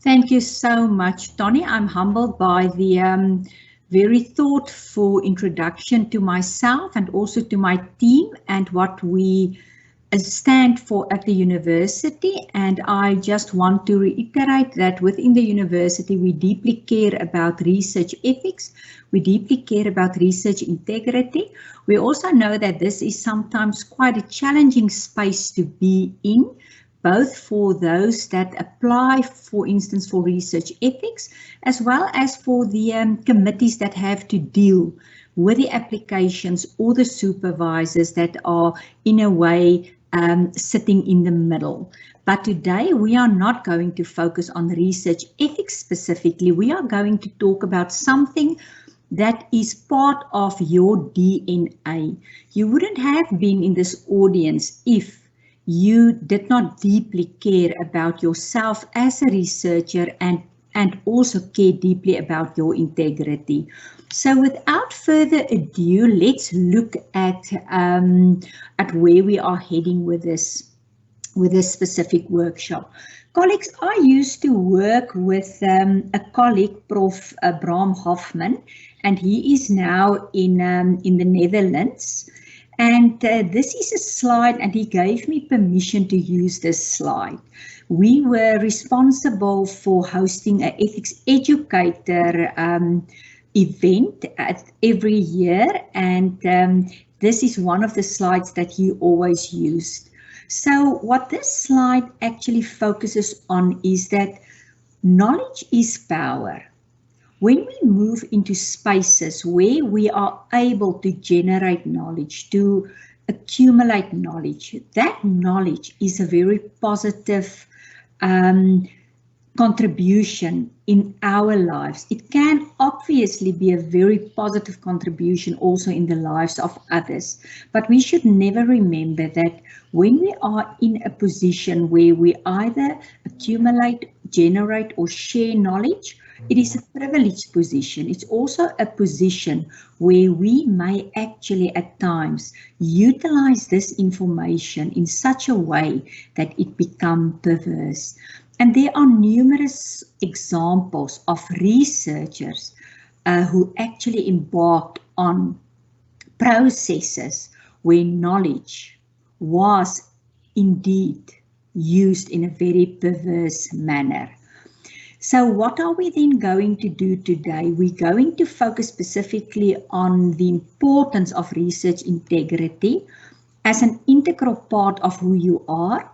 Thank you so much, Tony. I'm humbled by the very thoughtful introduction to myself and also to my team and what we stand for at the university. And I just want to reiterate that within the university, we deeply care about research ethics. We deeply care about research integrity. We also know that this is sometimes quite a challenging space to be in, both for those that apply, for instance, for research ethics, as well as for the committees that have to deal with the applications or the supervisors that are in a way sitting in the middle. But today we are not going to focus on research ethics specifically. We are going to talk about something that is part of your DNA. You wouldn't have been in this audience if you did not deeply care about yourself as a researcher and also care deeply about your integrity. So without further ado, let's look at where we are heading with this specific workshop. Colleagues, I used to work with a colleague, Prof. Bram Hoffman, and he is now in the Netherlands. And this is a slide, and he gave me permission to use this slide. We were responsible for hosting an ethics educator event every year, and this is one of the slides that he always used. So what this slide actually focuses on is that knowledge is power. When we move into spaces where we are able to generate knowledge, to accumulate knowledge, that knowledge is a very positive contribution in our lives. It can obviously be a very positive contribution also in the lives of others, but we should never remember that when we are in a position where we either accumulate, generate, or share knowledge, it is a privileged position. It's also a position where we may actually at times utilize this information in such a way that it becomes perverse. And there are numerous examples of researchers who actually embarked on processes where knowledge was indeed used in a very perverse manner. So what are we then going to do today? We're going to focus specifically on the importance of research integrity as an integral part of who you are,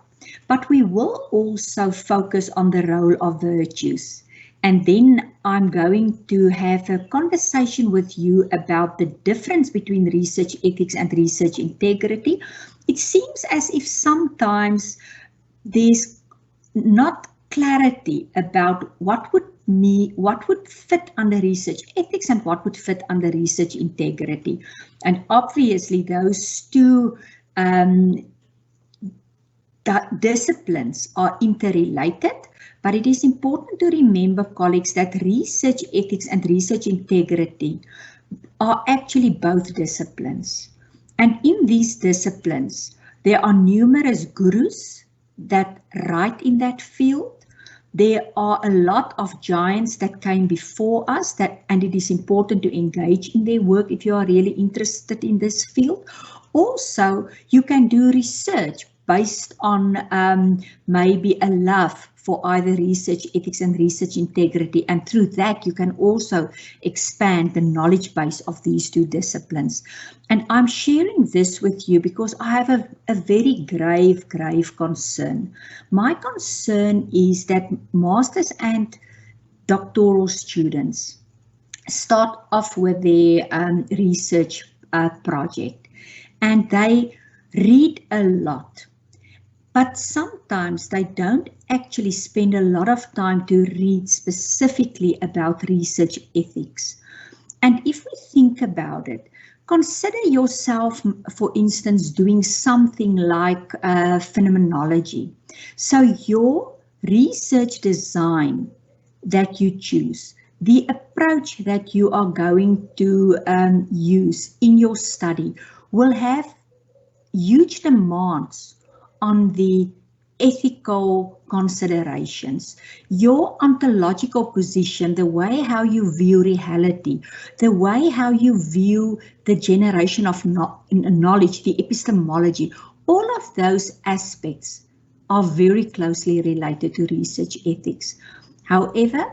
but we will also focus on the role of virtues. And then I'm going to have a conversation with you about the difference between research ethics and research integrity. It seems as if sometimes there's not clarity about what would fit under research ethics and what would fit under research integrity. And obviously those two disciplines are interrelated, but it is important to remember, colleagues, that research ethics and research integrity are actually both disciplines. And in these disciplines, there are numerous gurus that write in that field. There are a lot of giants that came before us, and it is important to engage in their work if you are really interested in this field. Also, you can do research based on maybe a love for either research ethics and research integrity, and through that you can also expand the knowledge base of these two disciplines. And I'm sharing this with you because I have a very grave concern. My concern is that masters and doctoral students start off with their research project, and they read a lot. But sometimes they don't actually spend a lot of time to read specifically about research ethics. And if we think about it, consider yourself, for instance, doing something like phenomenology. So your research design that you choose, the approach that you are going to use in your study will have huge demands on the ethical considerations, your ontological position, the way how you view reality, the way how you view the generation of knowledge, the epistemology, all of those aspects are very closely related to research ethics. However,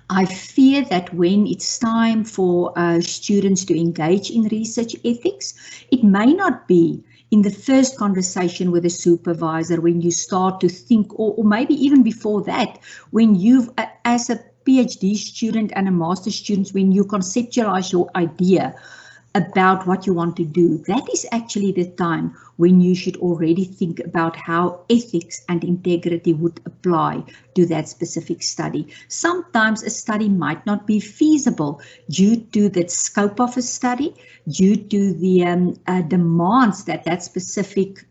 I fear that when it's time for students to engage in research ethics, it may not be in the first conversation with a supervisor when you start to think, or maybe even before that, when you've, as a PhD student and a master's student, when you conceptualize your idea about what you want to do, that is actually the time when you should already think about how ethics and integrity would apply to that specific study. Sometimes a study might not be feasible due to the scope of a study, due to the demands that that specific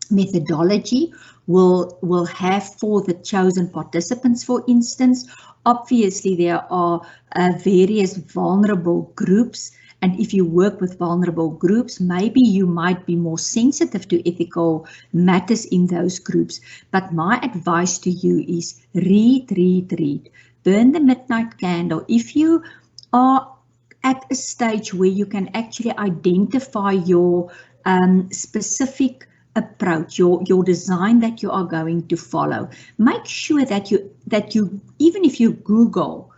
methodology will have for the chosen participants, for instance. Obviously, there are various vulnerable groups, and if you work with vulnerable groups, maybe you might be more sensitive to ethical matters in those groups. But my advice to you is read, read, read. Burn the midnight candle. If you are at a stage where you can actually identify your specific approach, your design that you are going to follow, make sure that you even if you Google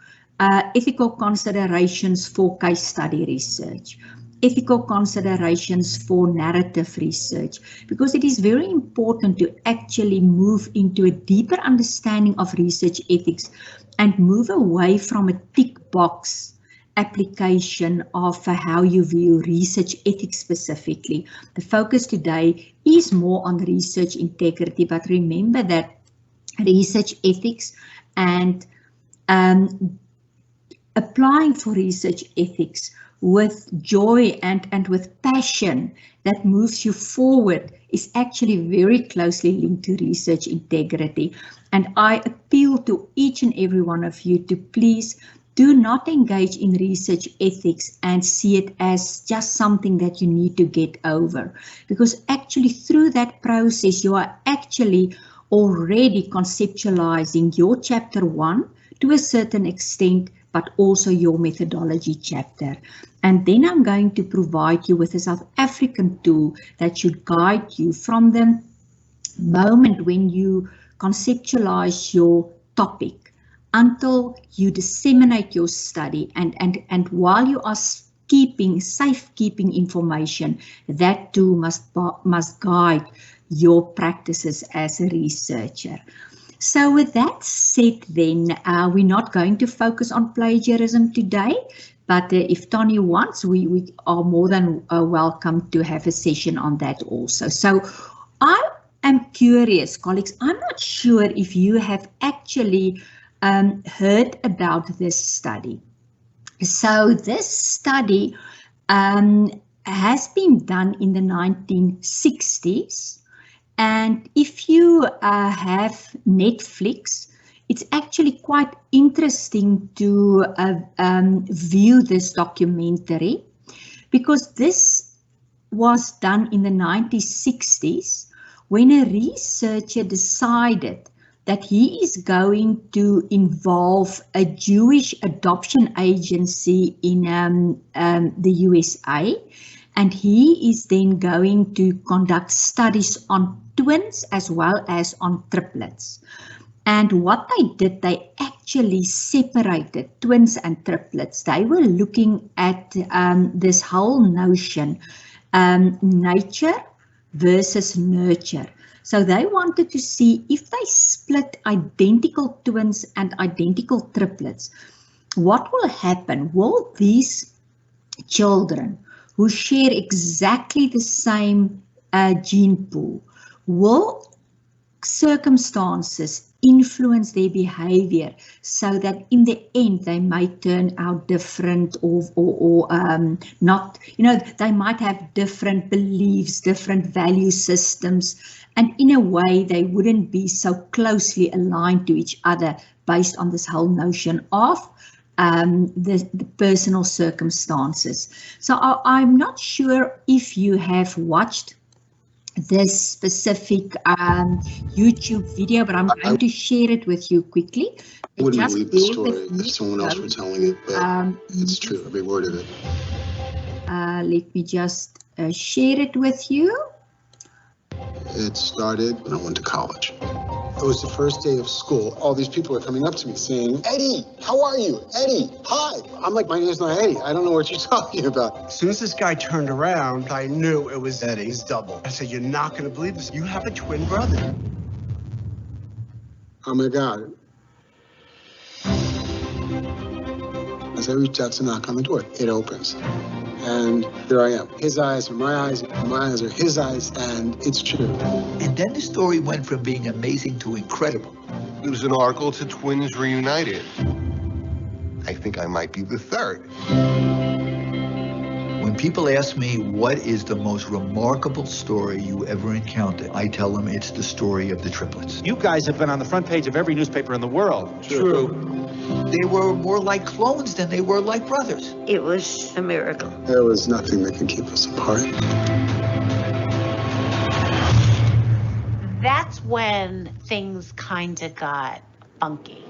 ethical considerations for case study research, ethical considerations for narrative research, because it is very important to actually move into a deeper understanding of research ethics and move away from a tick box application of how you view research ethics specifically. The focus today is more on research integrity, but remember that research ethics and applying for research ethics with joy and with passion that moves you forward is actually very closely linked to research integrity. And I appeal to each and every one of you to please do not engage in research ethics and see it as just something that you need to get over, because actually through that process you are actually already conceptualizing your chapter 1 to a certain extent, but also your methodology chapter. And then I'm going to provide you with a South African tool that should guide you from the moment when you conceptualize your topic until you disseminate your study, and while you are safekeeping information, that tool must guide your practices as a researcher. So with that said, then we're not going to focus on plagiarism today, but if Tony wants, we are more than welcome to have a session on that also. So I am curious, colleagues, I'm not sure if you have actually heard about this study. So this study has been done in the 1960s. And if you have Netflix, it's actually quite interesting to view this documentary, because this was done in the 1960s when a researcher decided that he is going to involve a Jewish adoption agency in the USA. And he is then going to conduct studies on twins as well as on triplets. And what they did, they actually separated twins and triplets. They were looking at this whole notion, nature versus nurture. So they wanted to see if they split identical twins and identical triplets, what will happen? Will these children who share exactly the same gene pool, will circumstances influence their behavior so that in the end they might turn out different or not, they might have different beliefs, different value systems, and in a way they wouldn't be so closely aligned to each other based on this whole notion of the personal circumstances. So I'm not sure if you have watched this specific YouTube video, but I'm going to share it with you quickly. I wouldn't believe the story if someone else were telling it, but it's true, every word of it. Let me just share it with you. It started when I went to college. It was the first day of school. All these people are coming up to me saying, Eddie, how are you? Eddie, hi. I'm like, my name's not Eddie. I don't know what you're talking about. As soon as this guy turned around, I knew it was Eddie's double. I said, you're not going to believe this. You have a twin brother. Oh my God. As I reach out to knock on the door, it opens. And there I am. His eyes are my eyes are his eyes, and it's true. And then the story went from being amazing to incredible. It was an article to Twins Reunited. I think I might be the third. When people ask me what is the most remarkable story you ever encountered, I tell them it's the story of the triplets. You guys have been on the front page of every newspaper in the world. True. They were more like clones than they were like brothers. It was a miracle. There was nothing that could keep us apart. That's when things kind of got funky.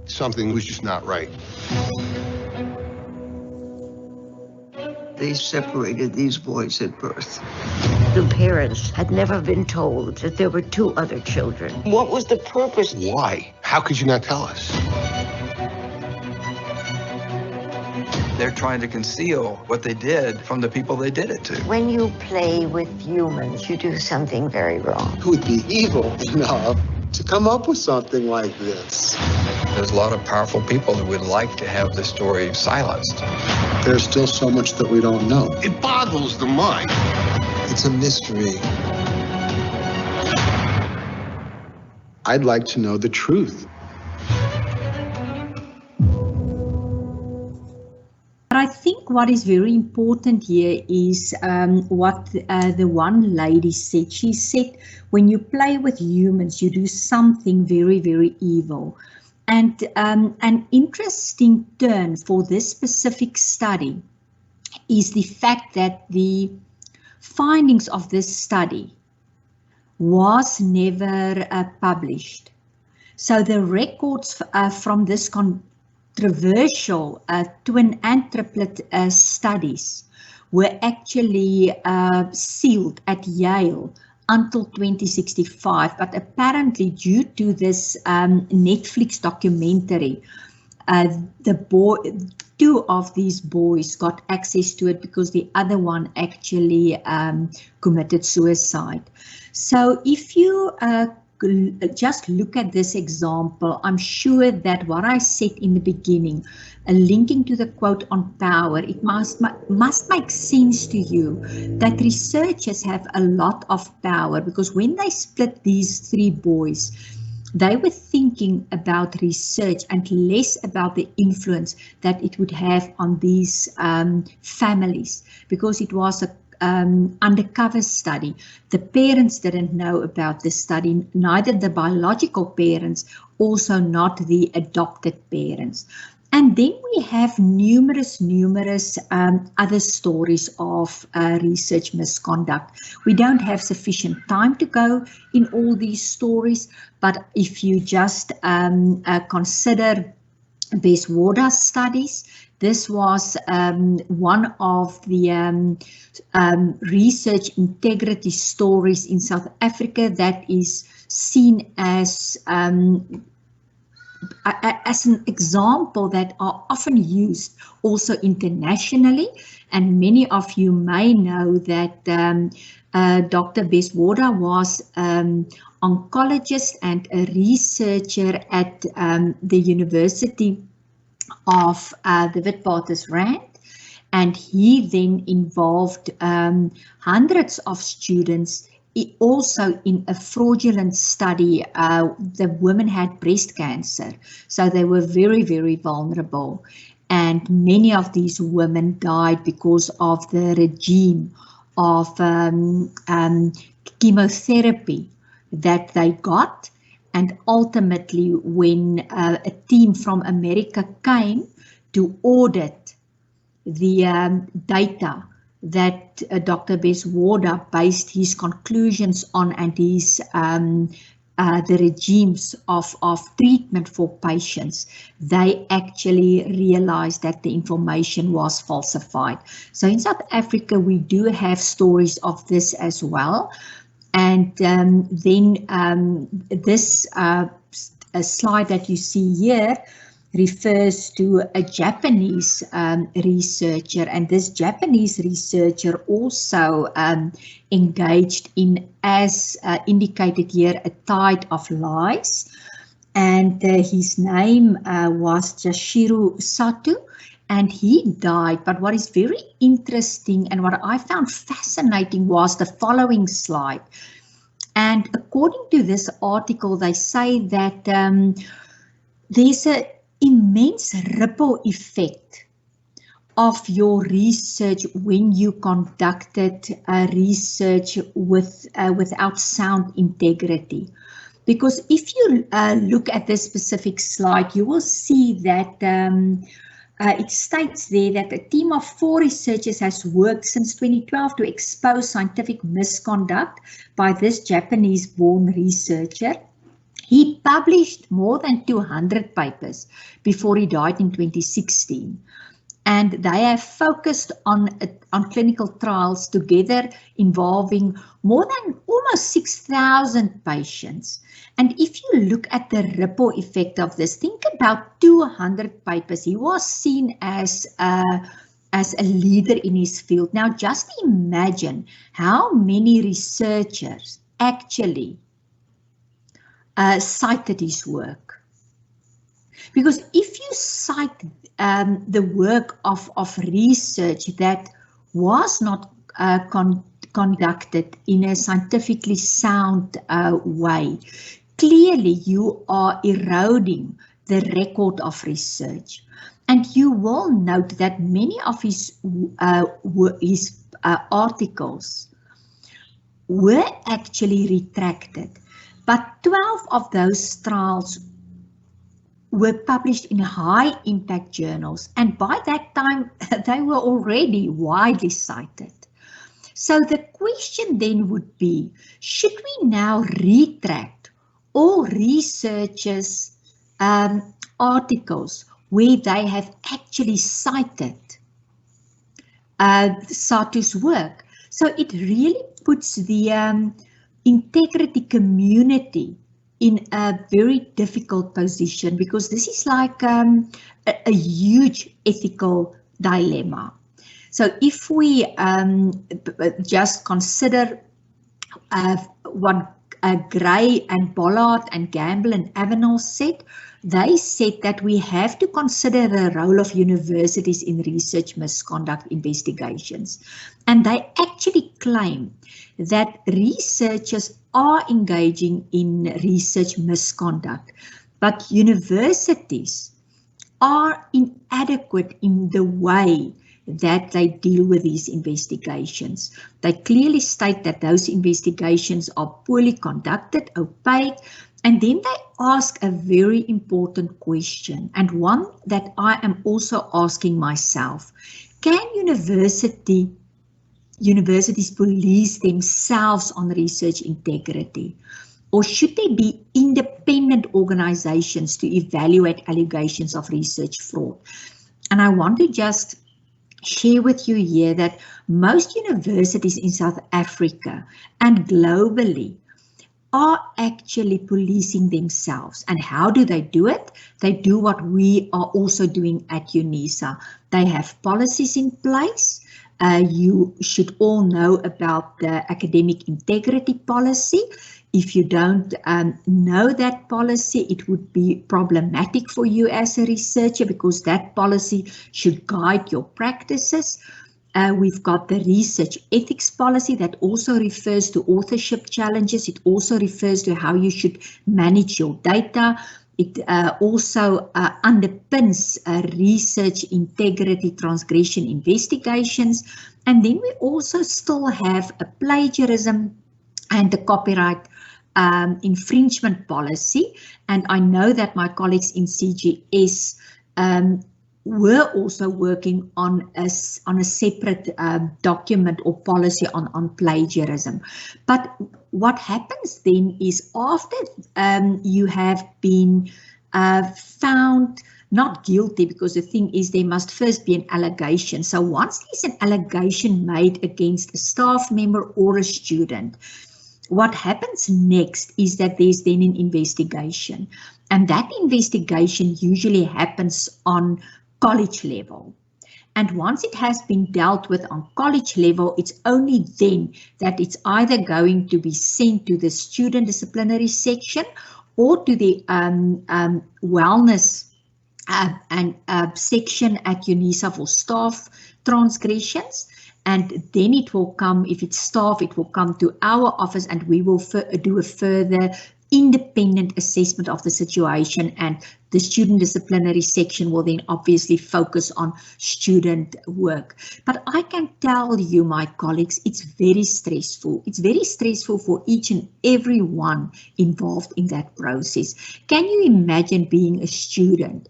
Something was just not right. They separated these boys at birth. The parents had never been told that there were two other children. What was the purpose? Why? How could you not tell us? They're trying to conceal what they did from the people they did it to. When you play with humans, you do something very wrong. Who would be evil enough to come up with something like this? There's a lot of powerful people who would like to have the story silenced. There's still so much that we don't know. It boggles the mind. It's a mystery. I'd like to know the truth. But I think what is very important here is what the one lady said. She said, when you play with humans, you do something very, very evil. And an interesting turn for this specific study is the fact that the findings of this study was never published. So the records from this controversial twin and triplet studies were actually sealed at Yale until 2065, but apparently due to this Netflix documentary, two of these boys got access to it because the other one actually committed suicide. So if you just look at this example, I'm sure that what I said in the beginning, linking to the quote on power, it must make sense to you that researchers have a lot of power, because when they split these three boys, they were thinking about research and less about the influence that it would have on these families, because it was a undercover study. The parents didn't know about this study, neither the biological parents, also not the adopted parents. And then we have numerous other stories of research misconduct. We don't have sufficient time to go in all these stories, but if you just consider Visagie studies, this was one of the research integrity stories in South Africa that is seen as an example that are often used also internationally. And many of you may know that Dr. Visagie was oncologist and a researcher at the University of the Witwatersrand, and he then involved hundreds of students also in a fraudulent study. The women had breast cancer, so they were very, very vulnerable, and many of these women died because of the regime of chemotherapy that they got. And ultimately, when a team from America came to audit the data that Dr. Beswarda based his conclusions on and his the regimes of treatment for patients, they actually realized that the information was falsified. So in South Africa, we do have stories of this as well. And then this a slide that you see here refers to a Japanese researcher, and this Japanese researcher also engaged in, as indicated here, a tide of lies, and his name was Jashiru Sato, and he died. But what is very interesting and what I found fascinating was the following slide. And according to this article, they say that there's an immense ripple effect of your research when you conducted research without sound integrity. Because if you look at this specific slide, you will see that it states there that a team of 4 researchers has worked since 2012 to expose scientific misconduct by this Japanese-born researcher. He published more than 200 papers before he died in 2016. And they have focused on clinical trials together involving more than almost 6,000 patients. And if you look at the ripple effect of this, think about 200 papers. He was seen as a leader in his field. Now just imagine how many researchers actually cited his work. Because if you cite the work of research that was not conducted in a scientifically sound way, clearly you are eroding the record of research. And you will note that many of his articles were actually retracted, but 12 of those trials were published in high impact journals, and by that time they were already widely cited. So the question then would be, should we now retract all researchers' articles where they have actually cited Sato's work? So it really puts the integrity community in a very difficult position, because this is like a huge ethical dilemma. So if we just consider what Gray and Bollard and Gamble and Avenel said, they said that we have to consider the role of universities in research misconduct investigations. And they actually claim that researchers are engaging in research misconduct, but universities are inadequate in the way that they deal with these investigations. They clearly state that those investigations are poorly conducted, opaque, and then they ask a very important question, and one that I am also asking myself. Can universities police themselves on research integrity? Or should there be independent organizations to evaluate allegations of research fraud? And I want to just share with you here that most universities in South Africa and globally are actually policing themselves. And how do they do it? They do what we are also doing at UNISA. They have policies in place. You should all know about the academic integrity policy. If you don't know that policy, it would be problematic for you as a researcher, because that policy should guide your practices. We've got the research ethics policy that also refers to authorship challenges. It also refers to how you should manage your data. It also underpins research integrity transgression investigations. And then we also still have a plagiarism and the copyright infringement policy. And I know that my colleagues in CGS were also working on a separate document or policy on plagiarism. But what happens then is after you have been found not guilty, because the thing is there must first be an allegation. So once there's an allegation made against a staff member or a student, what happens next is that there's then an investigation. And that investigation usually happens on college level. And once it has been dealt with on college level, it's only then that it's either going to be sent to the student disciplinary section or to the wellness section at UNISA for staff transgressions. And then it will come, if it's staff, it will come to our office and we will do a further independent assessment of the situation, and the student disciplinary section will then obviously focus on student work. But I can tell you, my colleagues, it's very stressful. It's very stressful for each and every one involved in that process. Can you imagine being a student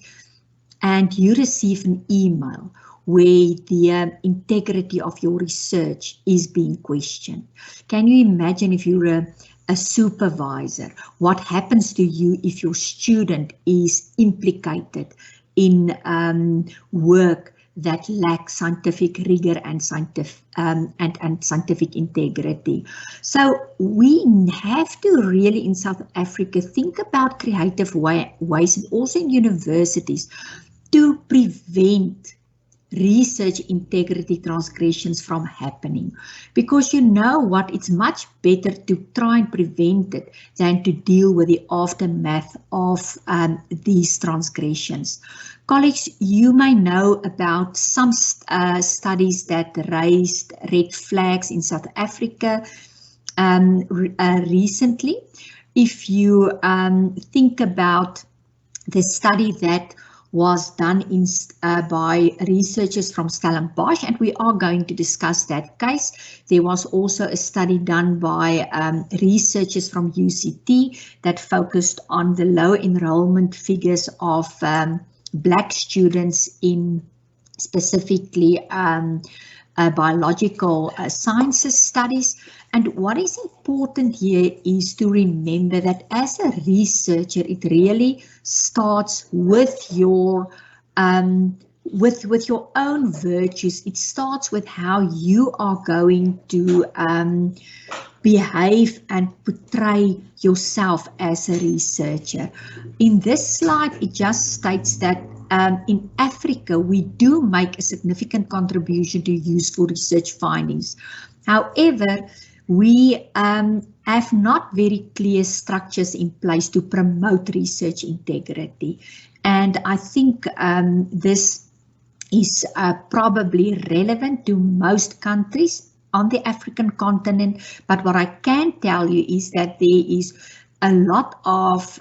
and you receive an email where the integrity of your research is being questioned? Can you imagine if you're a supervisor, what happens to you if your student is implicated in work that lacks scientific rigor and scientific integrity? So we have to really in South Africa think about creative ways, and also in universities, to prevent research integrity transgressions from happening. Because you know what, it's much better to try and prevent it than to deal with the aftermath of these transgressions. Colleagues, you may know about some studies that raised red flags in South Africa recently. If you think about the study that was done by researchers from Stellenbosch, and we are going to discuss that case. There was also a study done by researchers from UCT that focused on the low enrollment figures of Black students in specifically biological sciences studies. And what is important here is to remember that as a researcher, it really starts with your with your own virtues. It starts with how you are going to behave and portray yourself as a researcher. In this slide, it just states that in Africa, we do make a significant contribution to useful research findings. However, we have not very clear structures in place to promote research integrity. And I think this is probably relevant to most countries on the African continent. But what I can tell you is that there is a lot of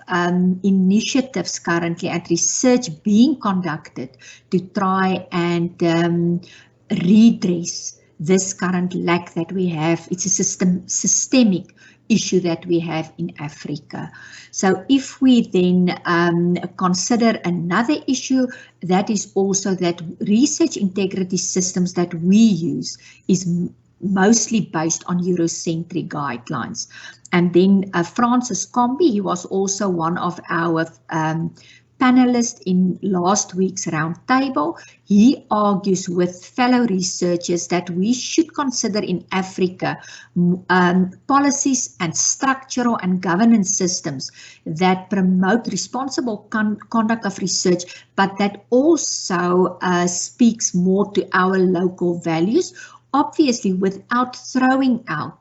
initiatives currently and research being conducted to try and redress this current lack that we have. It's a systemic issue that we have in Africa. So if we then consider another issue, that is also that research integrity systems that we use is mostly based on Eurocentric guidelines. And then Francis Combi, he was also one of our panelists in last week's roundtable. He argues with fellow researchers that we should consider in Africa policies and structural and governance systems that promote responsible conduct of research, but that also speaks more to our local values, obviously without throwing out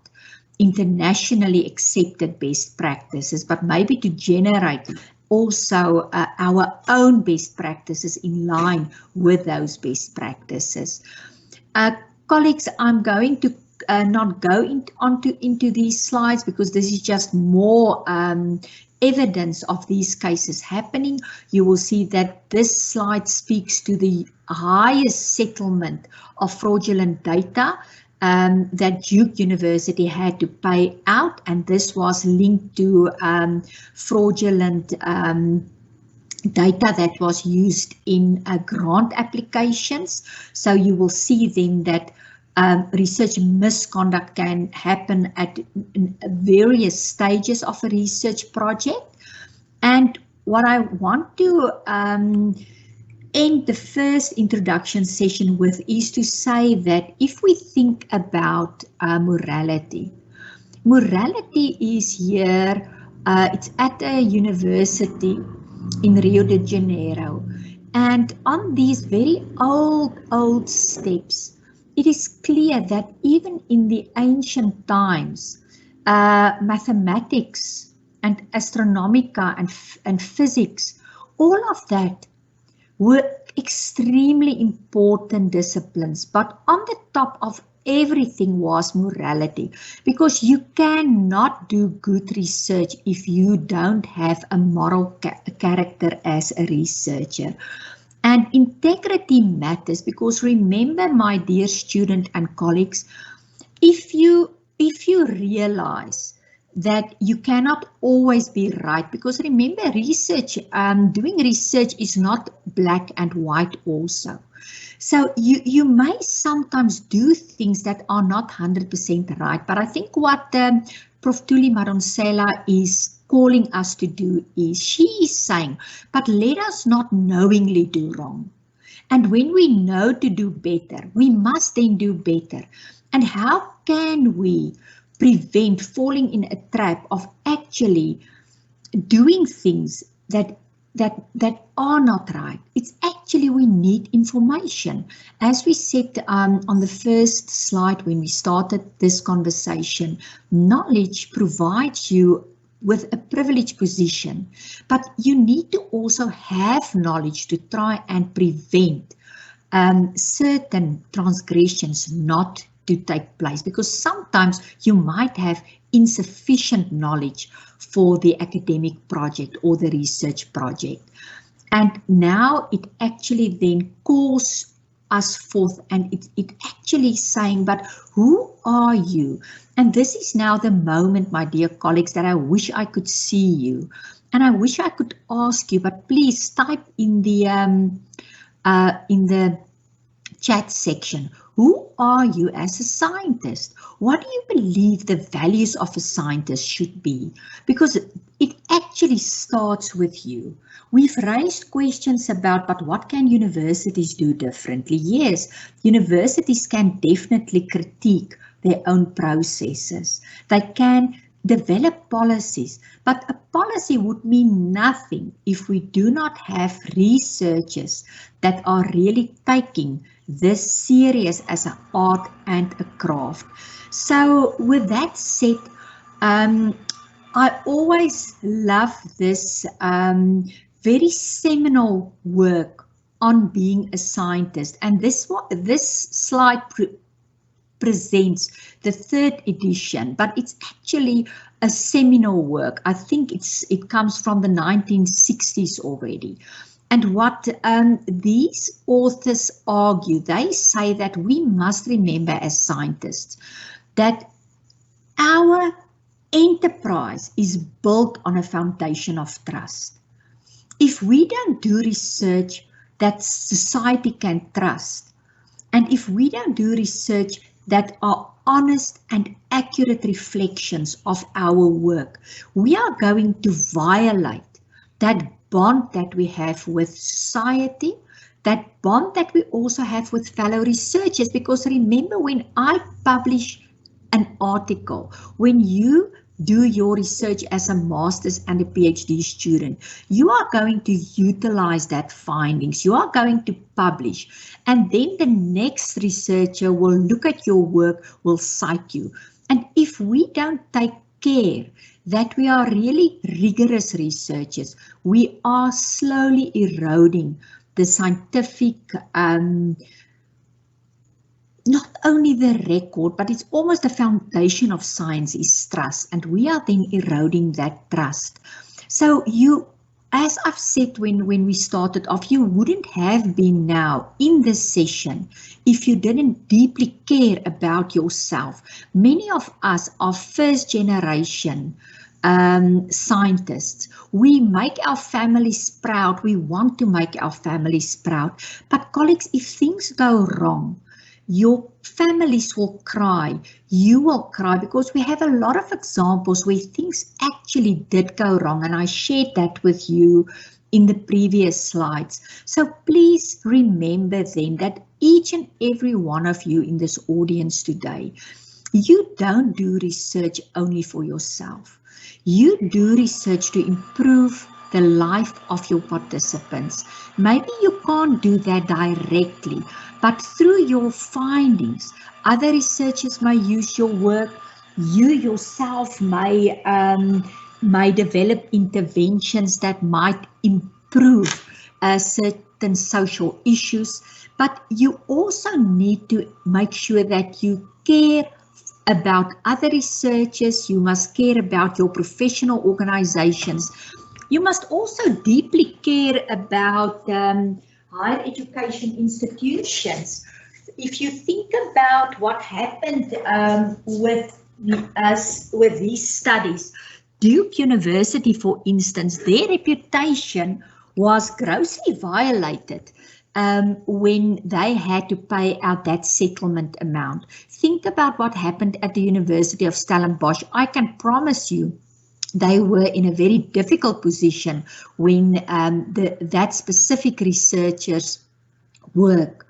internationally accepted best practices, but maybe to generate also our own best practices in line with those best practices. Colleagues, I'm going to not go into these slides because this is just more evidence of these cases happening. You will see that this slide speaks to the highest settlement of fraudulent data that Duke University had to pay out, and this was linked to fraudulent data that was used in grant applications. So you will see then that research misconduct can happen at various stages of a research project. And what I want to end the first introduction session with is to say that if we think about morality, morality is here, it's at a university in Rio de Janeiro, and on these very old steps, it is clear that even in the ancient times, mathematics and astronomica and physics, all of that were extremely important disciplines, but on the top of everything was morality, because you cannot do good research if you don't have a moral character as a researcher. And integrity matters, because remember, my dear student and colleagues, if you realize that you cannot always be right, because remember, research, doing research is not black and white also. So you may sometimes do things that are not 100% right, but I think what Prof. Tuli Maronsela is calling us to do is, she is saying, but let us not knowingly do wrong. And when we know to do better, we must then do better. And how can we prevent falling in a trap of actually doing things that are not right? It's actually, we need information. As we said on the first slide when we started this conversation, knowledge provides you with a privileged position, but you need to also have knowledge to try and prevent certain transgressions not to take place, because sometimes you might have insufficient knowledge for the academic project or the research project. And now it actually then calls us forth, and it actually saying, but who are you? And this is now the moment, my dear colleagues, that I wish I could see you, and I wish I could ask you, but please type in the chat section, who are you as a scientist? What do you believe the values of a scientist should be? Because it actually starts with you. We've raised questions about, but what can universities do differently? Yes, universities can definitely critique their own processes. They can develop policies, but a policy would mean nothing if we do not have researchers that are really taking this serious as an art and a craft. So with that said, I always love this very seminal work on being a scientist, and this slide presents the 3rd edition, but it's actually a seminal work. I think it comes from the 1960s already. And what these authors argue, they say that we must remember as scientists that our enterprise is built on a foundation of trust. If we don't do research that society can trust, and if we don't do research that are honest and accurate reflections of our work, we are going to violate that bond that we have with society, that bond that we also have with fellow researchers. Because remember, when I publish an article, when you do your research as a master's and a PhD student, you are going to utilize that findings, you are going to publish, and then the next researcher will look at your work, will cite you. And if we don't take care that we are really rigorous researchers, we are slowly eroding the scientific, not only the record, but it's almost the foundation of science is trust, and we are then eroding that trust. So you, as I've said when we started off, you wouldn't have been now in this session if you didn't deeply care about yourself. Many of us are first generation scientists. We make our families proud. We want to make our families proud. But colleagues, if things go wrong, your families will cry, you will cry, because we have a lot of examples where things actually did go wrong, and I shared that with you in the previous slides. So please remember then that each and every one of you in this audience today, you don't do research only for yourself. You do research to improve the life of your participants. Maybe you can't do that directly, but through your findings, other researchers may use your work. You yourself may develop interventions that might improve certain social issues, but you also need to make sure that you care about other researchers. You must care about your professional organizations. You must also deeply care about higher education institutions. If you think about what happened with these studies, Duke University, for instance, their reputation was grossly violated when they had to pay out that settlement amount. Think about what happened at the University of Stellenbosch. I can promise you they were in a very difficult position when that specific researcher's work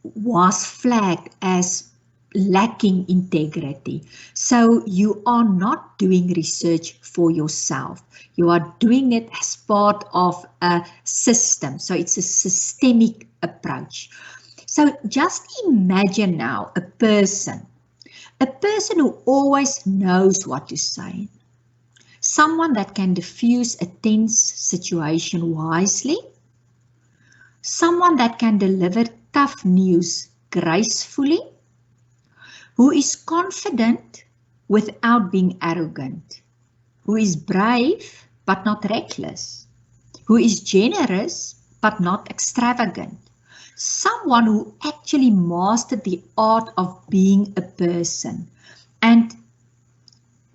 was flagged as lacking integrity. So you are not doing research for yourself. You are doing it as part of a system. So it's a systemic approach. So just imagine now a person who always knows what to say, someone that can diffuse a tense situation wisely, someone that can deliver tough news gracefully, who is confident without being arrogant, who is brave but not reckless, who is generous but not extravagant, someone who actually mastered the art of being a person and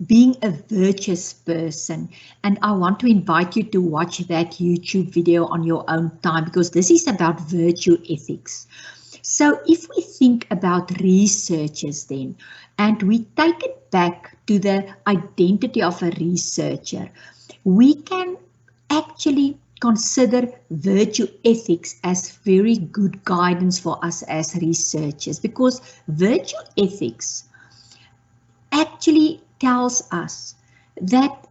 being a virtuous person. And I want to invite you to watch that YouTube video on your own time, because this is about virtue ethics. So if we think about researchers then, and we take it back to the identity of a researcher, we can actually consider virtue ethics as very good guidance for us as researchers, because virtue ethics actually tells us that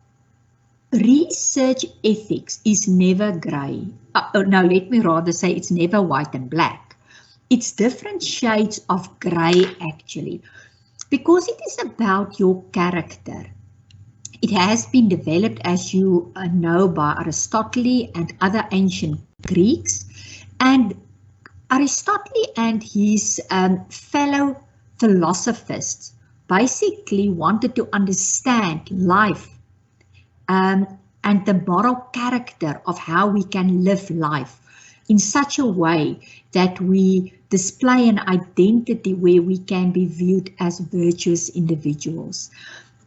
research ethics is never grey. No, let me rather say it's never white and black. It's different shades of grey actually, because it is about your character. It has been developed, as you know, by Aristotle and other ancient Greeks, and Aristotle and his fellow philosophers basically wanted to understand life and the moral character of how we can live life in such a way that we display an identity where we can be viewed as virtuous individuals.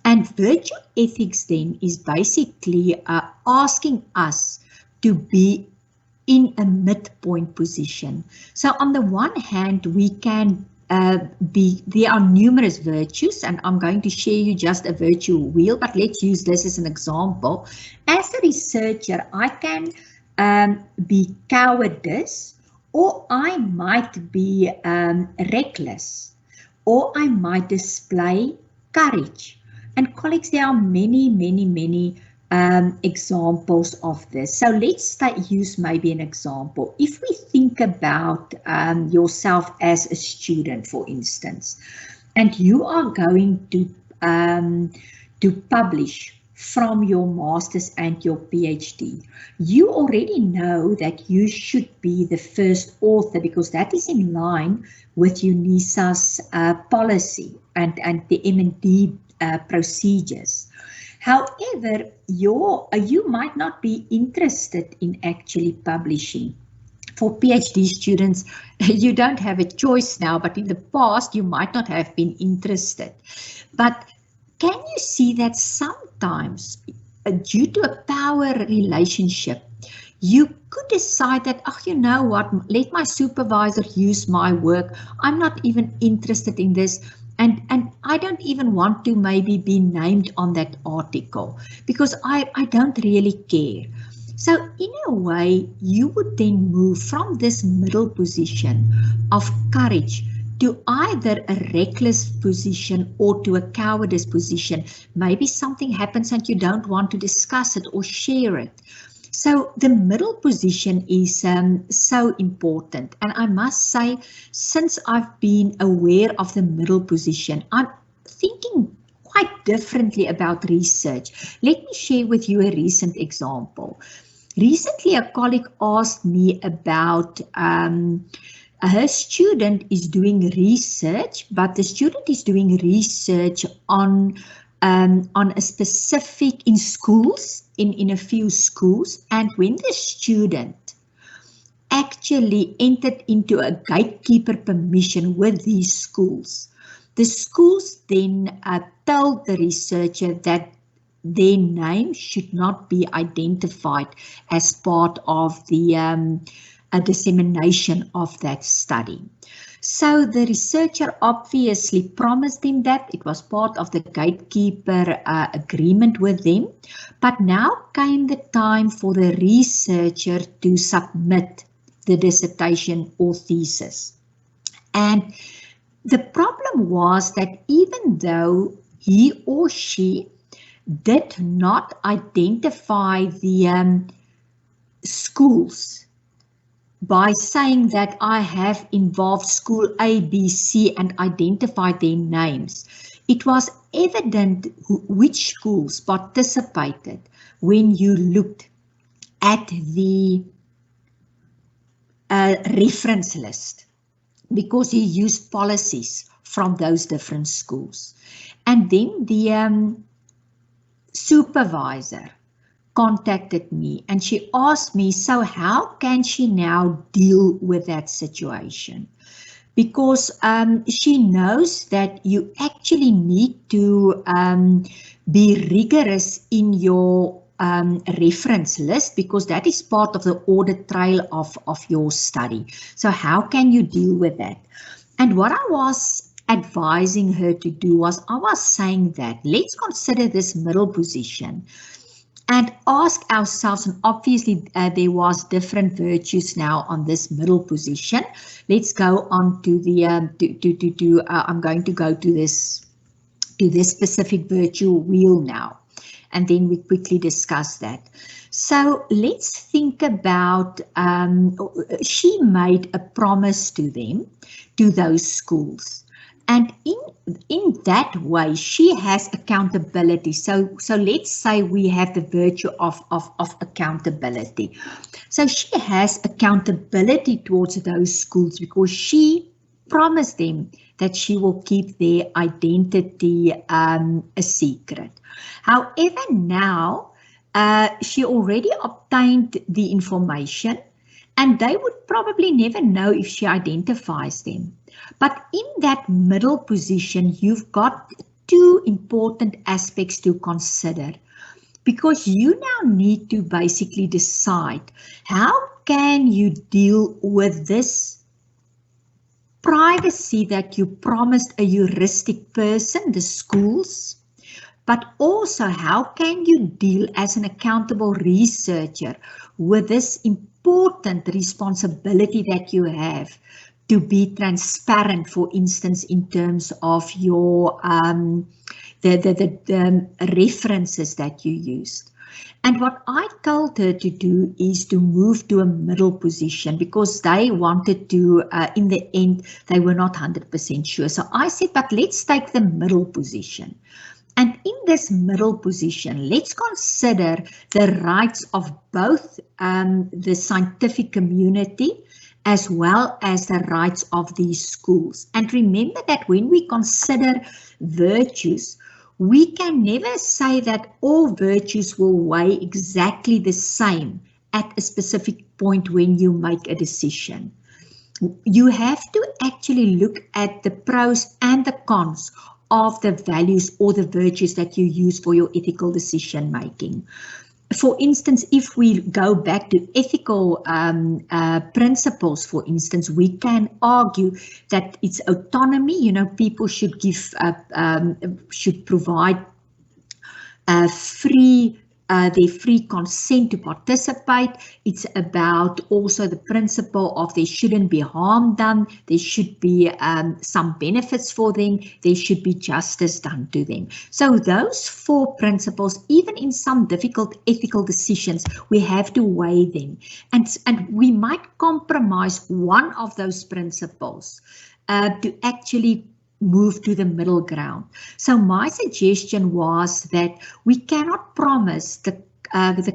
And virtue ethics then is basically asking us to be in a midpoint position. So on the one hand, we can there are numerous virtues, and I'm going to share you just a virtue wheel, but let's use this as an example. As a researcher, I can be cowardice, or I might be reckless, or I might display courage. And colleagues, there are many examples of this. So let's use maybe an example. If we think about yourself as a student, for instance, and you are going to publish from your master's and your PhD, you already know that you should be the first author, because that is in line with UNISA's policy and the M&D procedures. However, you might not be interested in actually publishing. For PhD students, you don't have a choice now, but in the past you might not have been interested. But can you see that sometimes due to a power relationship, you could decide that, oh, you know what, let my supervisor use my work. I'm not even interested in this. And I don't even want to maybe be named on that article because I don't really care. So in a way, you would then move from this middle position of courage to either a reckless position or to a cowardice position. Maybe something happens and you don't want to discuss it or share it. So the middle position is so important, and I must say, since I've been aware of the middle position, I'm thinking quite differently about research. Let me share with you a recent example. Recently, a colleague asked me about her student is doing research, but the student is doing research on a specific, in schools, in a few schools, and when the student actually entered into a gatekeeper permission with these schools, the schools then told the researcher that their name should not be identified as part of the dissemination of that study. So the researcher obviously promised him that it was part of the gatekeeper agreement with them, but now came the time for the researcher to submit the dissertation or thesis. And the problem was that even though he or she did not identify the schools by saying that I have involved school A, B, C and identified their names, it was evident which schools participated when you looked at the reference list, because he used policies from those different schools. And then the supervisor contacted me and she asked me, so how can she now deal with that situation? Because she knows that you actually need to be rigorous in your reference list, because that is part of the audit trail of your study. So how can you deal with that? And what I was advising her to do was, I was saying that let's consider this middle position and ask ourselves, and obviously there was different virtues now on this middle position. Let's go on to the I'm going to go to this specific virtue wheel now, and then we quickly discuss that. So let's think about, she made a promise to them, to those schools. And in that way, she has accountability. So let's say we have the virtue of accountability. So she has accountability towards those schools because she promised them that she will keep their identity a secret. However, now she already obtained the information, and they would probably never know if she identifies them. But in that middle position, you've got two important aspects to consider, because you now need to basically decide, how can you deal with this privacy that you promised a heuristic person, the schools, but also how can you deal as an accountable researcher with this important responsibility that you have to be transparent, for instance, in terms of your the references that you used. And what I told her to do is to move to a middle position, because they wanted to, in the end, they were not 100% sure. So I said, but let's take the middle position. And in this middle position, let's consider the rights of both the scientific community as well as the rights of these schools. And remember that when we consider virtues, we can never say that all virtues will weigh exactly the same at a specific point when you make a decision. You have to actually look at the pros and the cons of the values or the virtues that you use for your ethical decision making. For instance, if we go back to ethical principles, for instance, we can argue that it's autonomy. You know, people should give, should provide their free consent to participate. It's about also the principle of there shouldn't be harm done, there should be some benefits for them, there should be justice done to them. So those 4 principles, even in some difficult ethical decisions, we have to weigh them. And we might compromise one of those principles to actually move to the middle ground. So my suggestion was that we cannot promise the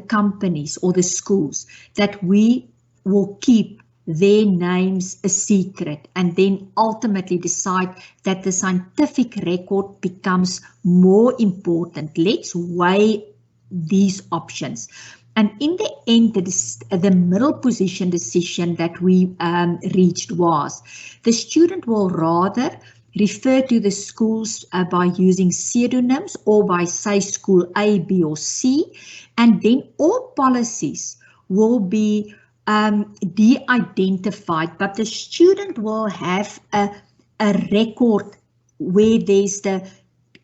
companies or the schools that we will keep their names a secret and then ultimately decide that the scientific record becomes more important. Let's weigh these options. And in the end, the middle position decision that we reached was the student will rather refer to the schools by using pseudonyms or by, say, school A, B, or C, and then all policies will be de-identified, but the student will have a record where there's the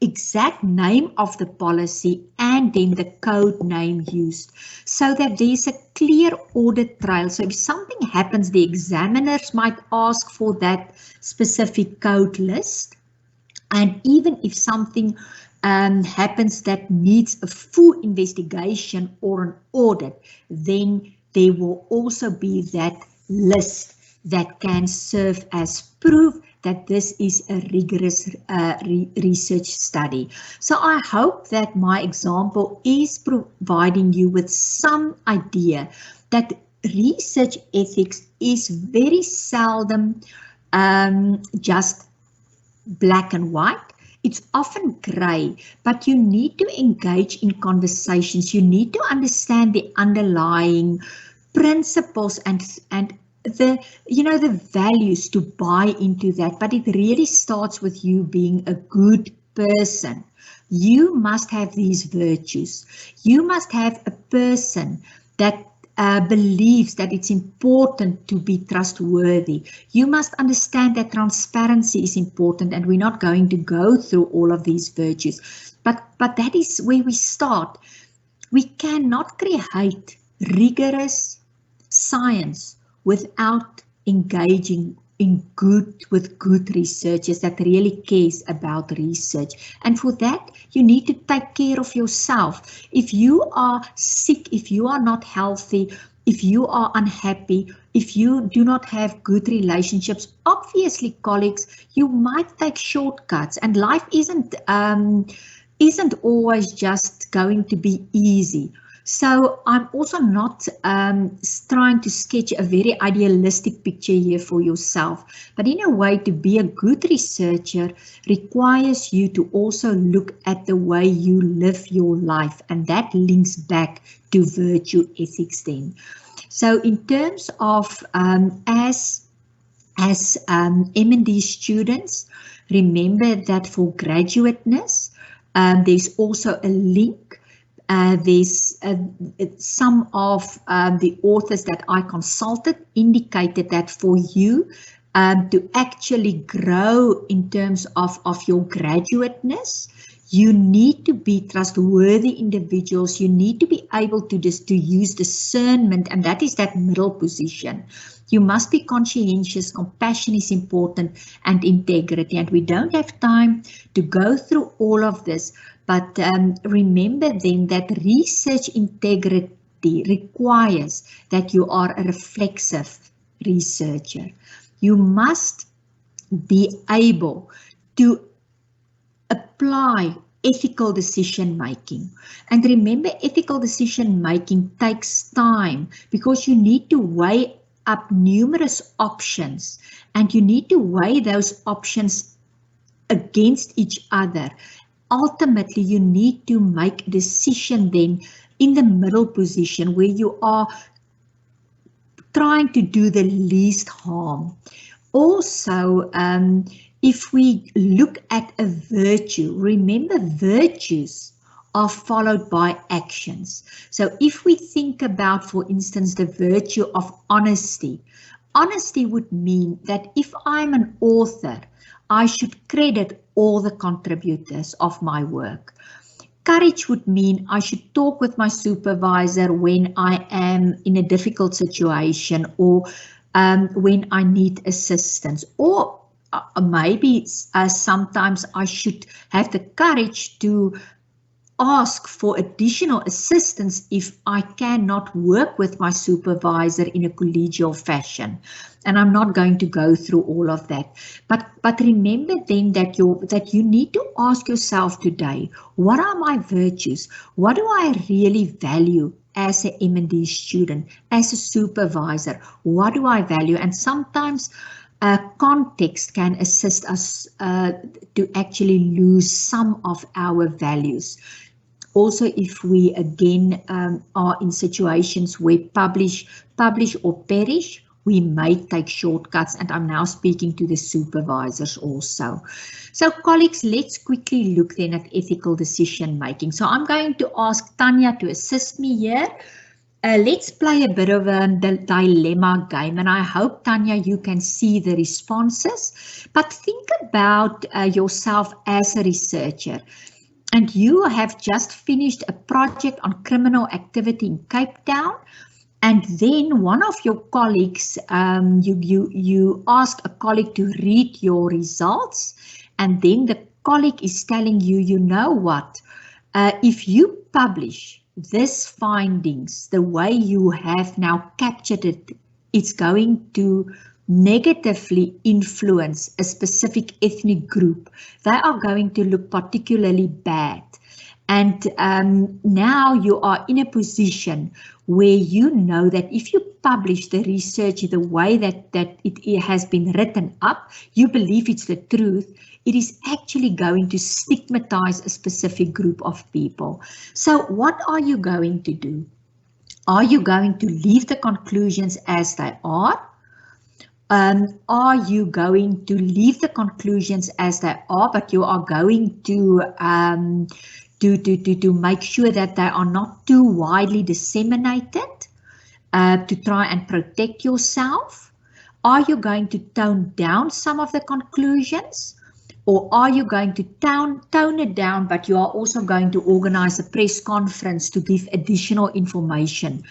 exact name of the policy and then the code name used, so that there's a clear audit trail. So if something happens, the examiners might ask for that specific code list, and even if something happens that needs a full investigation or an audit, then there will also be that list that can serve as proof that this is a rigorous research study. So I hope that my example is providing you with some idea that research ethics is very seldom just black and white. It's often grey, but you need to engage in conversations. You need to understand the underlying principles and the values to buy into that. But it really starts with you being a good person. You must have these virtues. You must have a person that believes that it's important to be trustworthy. You must understand that transparency is important, and we're not going to go through all of these virtues. But that is where we start. We cannot create rigorous science without engaging with good researchers that really cares about research. And for that, you need to take care of yourself. If you are sick, if you are not healthy, if you are unhappy, if you do not have good relationships, obviously, colleagues, you might take shortcuts, and life isn't always just going to be easy. So I'm also not trying to sketch a very idealistic picture here for yourself, but in a way, to be a good researcher requires you to also look at the way you live your life, and that links back to virtue ethics then. So in terms of as M&D students, remember that for graduateness, there's also a link. There's some of the authors that I consulted indicated that for you to actually grow in terms of your graduateness, you need to be trustworthy individuals. You need to be able to use discernment, and that is that middle position. You must be conscientious, compassion is important, and integrity. And we don't have time to go through all of this. But remember then that research integrity requires that you are a reflexive researcher. You must be able to apply ethical decision making. And remember, ethical decision making takes time because you need to weigh up numerous options, and you need to weigh those options against each other. Ultimately, you need to make a decision then in the middle position where you are trying to do the least harm. Also, if we look at a virtue, remember virtues are followed by actions. So if we think about, for instance, the virtue of honesty, honesty would mean that if I'm an author, I should credit all the contributors of my work. Courage would mean I should talk with my supervisor when I am in a difficult situation, or when I need assistance, or maybe sometimes I should have the courage to ask for additional assistance if I cannot work with my supervisor in a collegial fashion. And I'm not going to go through all of that. But remember then that you need to ask yourself today, what are my virtues? What do I really value as an M&D student, as a supervisor? What do I value? And sometimes context can assist us to actually lose some of our values. Also, if we again are in situations where publish or perish, we may take shortcuts, and I'm now speaking to the supervisors also. So colleagues, let's quickly look then at ethical decision making. So I'm going to ask Tanya to assist me here. Let's play a bit of the dilemma game, and I hope, Tanya, you can see the responses. But think about yourself as a researcher. And you have just finished a project on criminal activity in Cape Town, and then one of your colleagues, you ask a colleague to read your results, and then the colleague is telling you, you know what, if you publish this findings the way you have now captured it, it's going to negatively influence a specific ethnic group. They are going to look particularly bad. And now you are in a position where you know that if you publish the research the way that it has been written up, you believe it's the truth, it is actually going to stigmatize a specific group of people. So what are you going to do? Are you going to leave the conclusions as they are? Are you going to leave the conclusions as they are, but you are going to make sure that they are not too widely disseminated to try and protect yourself? Are you going to tone down some of the conclusions, or are you going to tone it down, but you are also going to organize a press conference to give additional information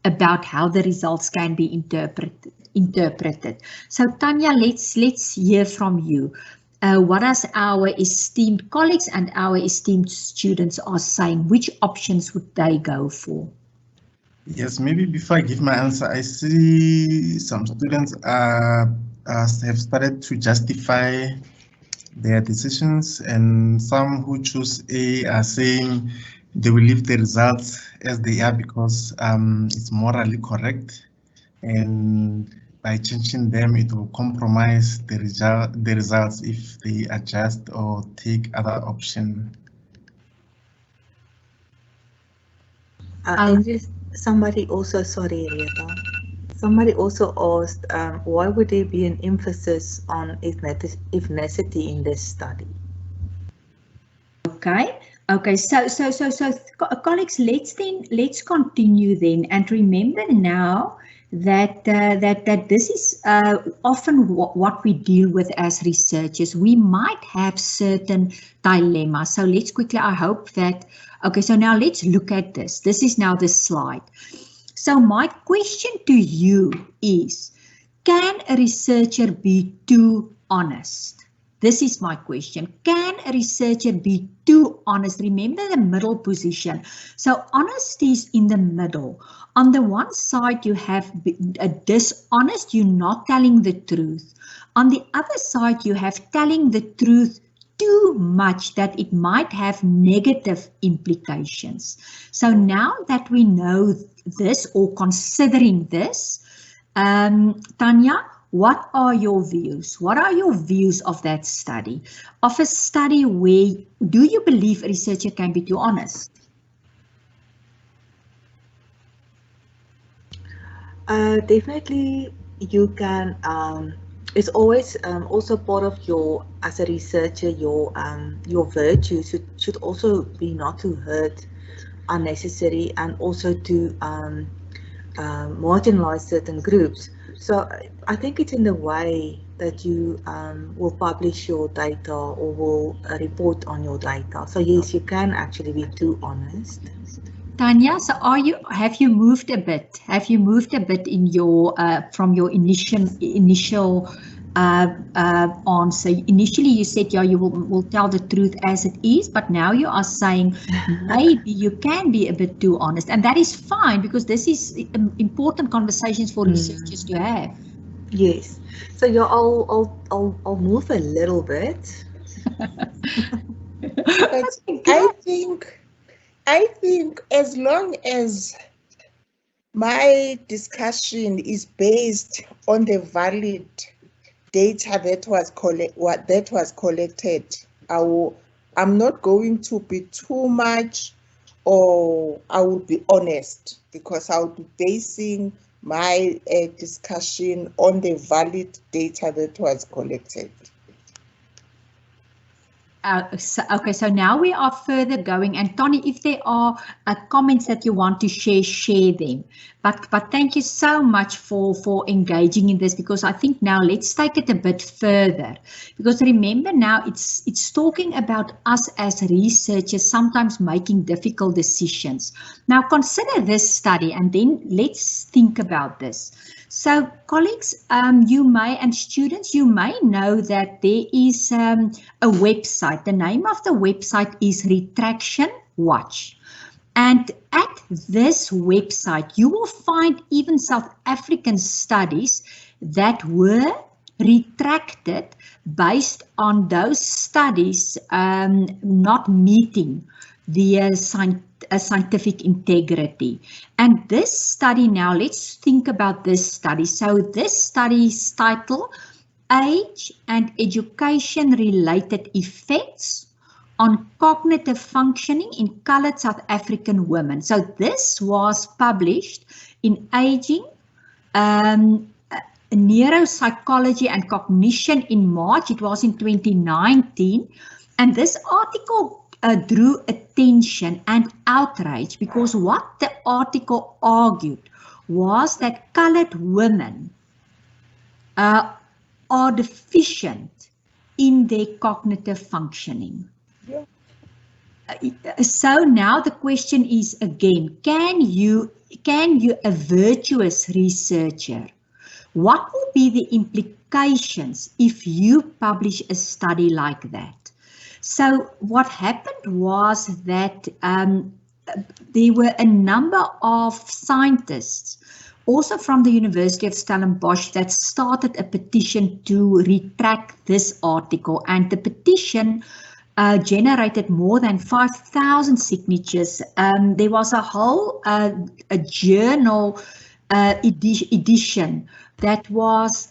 about how the results can be interpreted? So Tanya, let's hear from you. What does our esteemed colleagues and our esteemed students are saying? Which options would they go for? Yes, maybe before I give my answer, I see some students have started to justify their decisions, and some who choose A are saying they will leave the results as they are because it's morally correct, and by changing them it will compromise the results if they adjust or take other option. And just somebody also, sorry, Rita. Somebody also asked, why would there be an emphasis on ethnicity in this study? Okay, so colleagues, let's continue then, and remember now that this is often what we deal with as researchers. We might have certain dilemmas. So let's quickly, I hope that, okay, so now let's look at this. This is now the slide. So my question to you is, can a researcher be too honest? This is my question. Can a researcher be too honest? Remember the middle position. So honesty is in the middle. On the one side, you have a dishonest, you're not telling the truth. On the other side, you have telling the truth too much that it might have negative implications. So now that we know this, or considering this, Tanya, what are your views? What are your views of that study? Of a study where, do you believe a researcher can be too honest? Definitely you can it's always also part of your, as a researcher, your virtue should also be not to hurt unnecessary and also to marginalize certain groups. So I think it's in the way that you will publish your data or will report on your data. So yes, you can actually be too honest. Tanya, so have you moved a bit? Have you moved a bit in your from your initial answer? Initially, you said, yeah, you will tell the truth as it is, but now you are saying maybe you can be a bit too honest, and that is fine because this is important conversations for researchers to have. Yes. So yeah, I'll move a little bit. But I think as long as my discussion is based on the valid data that was collected, I'm not going to be too much, or I will be honest, because I'll be basing my discussion on the valid data that was collected. Okay, so now we are further going, and Tony, if there are comments that you want to share them. But thank you so much for engaging in this, because I think now let's take it a bit further, because remember now it's talking about us as researchers sometimes making difficult decisions. Now consider this study, and then let's think about this. So colleagues, you may, and students, you may know that there is a website. The name of the website is Retraction Watch. And at this website, you will find even South African studies that were retracted based on those studies not meeting the scientific integrity. And this study now, let's think about this study. So this study's title, Age and Education Related Effects on Cognitive Functioning in Coloured South African Women. So this was published in Aging, Neuropsychology and Cognition in March. It was in 2019. And this article drew attention and outrage because what the article argued was that coloured women are deficient in their cognitive functioning. Yeah. So now the question is again, can you, a virtuous researcher, what will be the implications if you publish a study like that? So what happened was that there were a number of scientists, also from the University of Stellenbosch, that started a petition to retract this article, and the petition generated more than 5,000 signatures. There was a whole a journal edition that was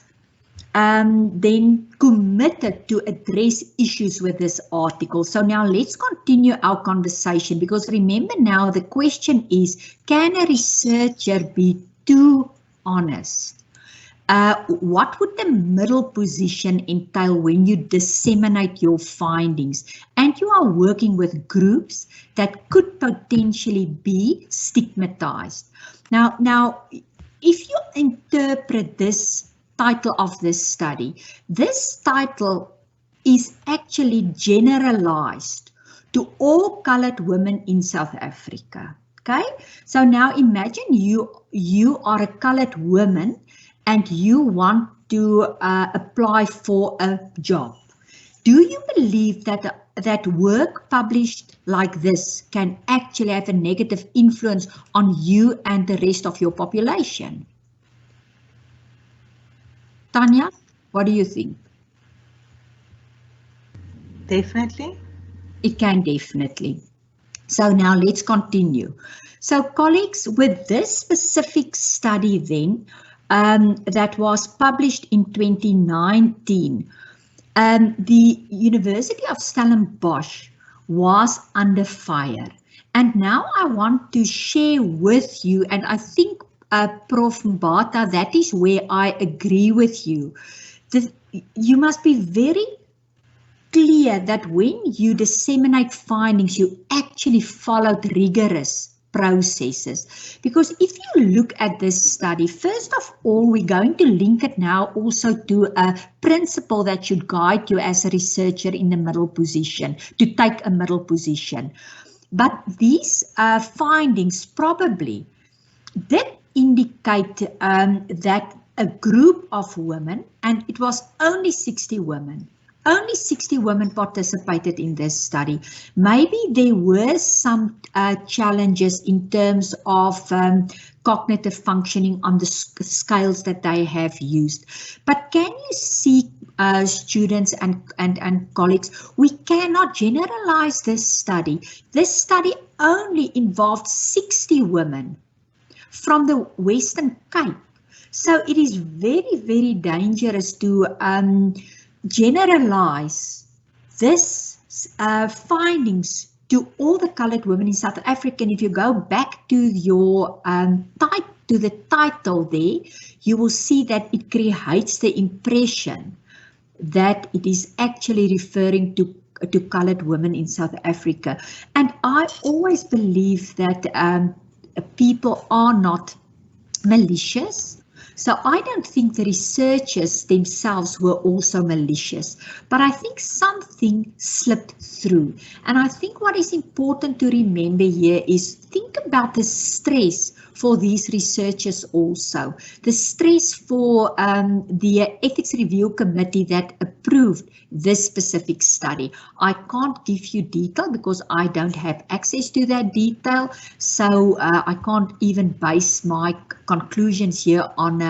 then committed to address issues with this article. So now let's continue our conversation, because remember now the question is, can a researcher be too honest? What would the middle position entail when you disseminate your findings and you are working with groups that could potentially be stigmatized? Now, if you interpret this title of this study, this title is actually generalized to all coloured women in South Africa. Okay, so now imagine you are a coloured woman and you want to apply for a job. Do you believe that work published like this can actually have a negative influence on you and the rest of your population? Tanya, what do you think? Definitely. It can definitely. So now let's continue. So colleagues, with this specific study then, that was published in 2019, the University of Stellenbosch was under fire. And now I want to share with you, and I think Prof. Mbata, that is where I agree with you, you must be very clear that when you disseminate findings, you actually followed rigorous processes. Because if you look at this study, first of all, we're going to link it now also to a principle that should guide you as a researcher in the middle position, to take a middle position. But these findings probably did indicate that a group of women, and it was only 60 women, only 60 women participated in this study. Maybe there were some challenges in terms of cognitive functioning on the scales that they have used. But can you see, students and colleagues, we cannot generalize this study. This study only involved 60 women from the Western Cape. So it is very, very dangerous to generalize this findings to all the coloured women in South Africa. And if you go back to your the title there, you will see that it creates the impression that it is actually referring to coloured women in South Africa. And I always believe that people are not malicious. So I don't think the researchers themselves were also malicious, but I think something slipped through. And I think what is important to remember here is think about the stress for these researchers also. The stress for the Ethics Review Committee that approved this specific study. I can't give you detail because I don't have access to that detail, so I can't even base my conclusions here on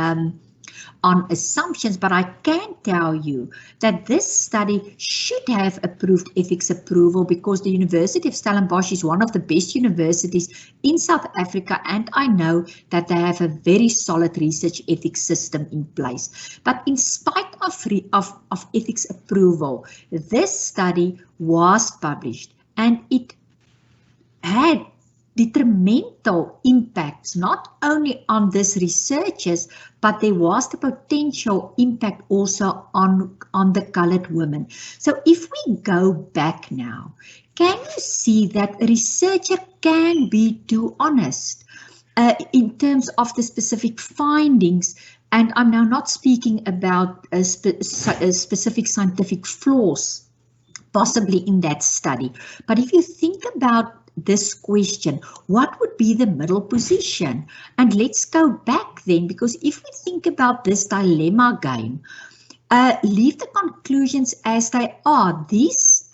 assumptions, but I can tell you that this study should have approved ethics approval because the University of Stellenbosch is one of the best universities in South Africa, and I know that they have a very solid research ethics system in place. But in spite of ethics approval, this study was published and it had detrimental impacts not only on these researchers, but there was the potential impact also on the coloured women. So if we go back now, can you see that a researcher can be too honest in terms of the specific findings? And I'm now not speaking about specific scientific flaws possibly in that study, but if you think about this question, what would be the middle position? And let's go back then, because if we think about this dilemma game, leave the conclusions as they are. These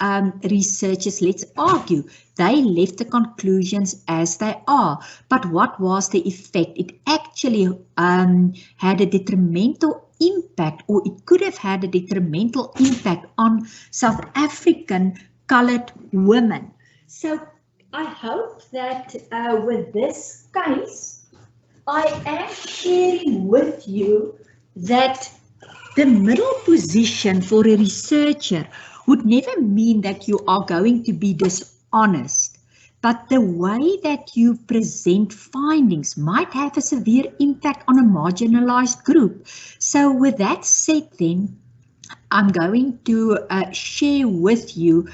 researchers, let's argue, they left the conclusions as they are. But what was the effect? It actually had a detrimental impact, or it could have had a detrimental impact on South African coloured women. So I hope that with this case, I am sharing with you that the middle position for a researcher would never mean that you are going to be dishonest, but the way that you present findings might have a severe impact on a marginalized group. So with that said then, I'm going to share with you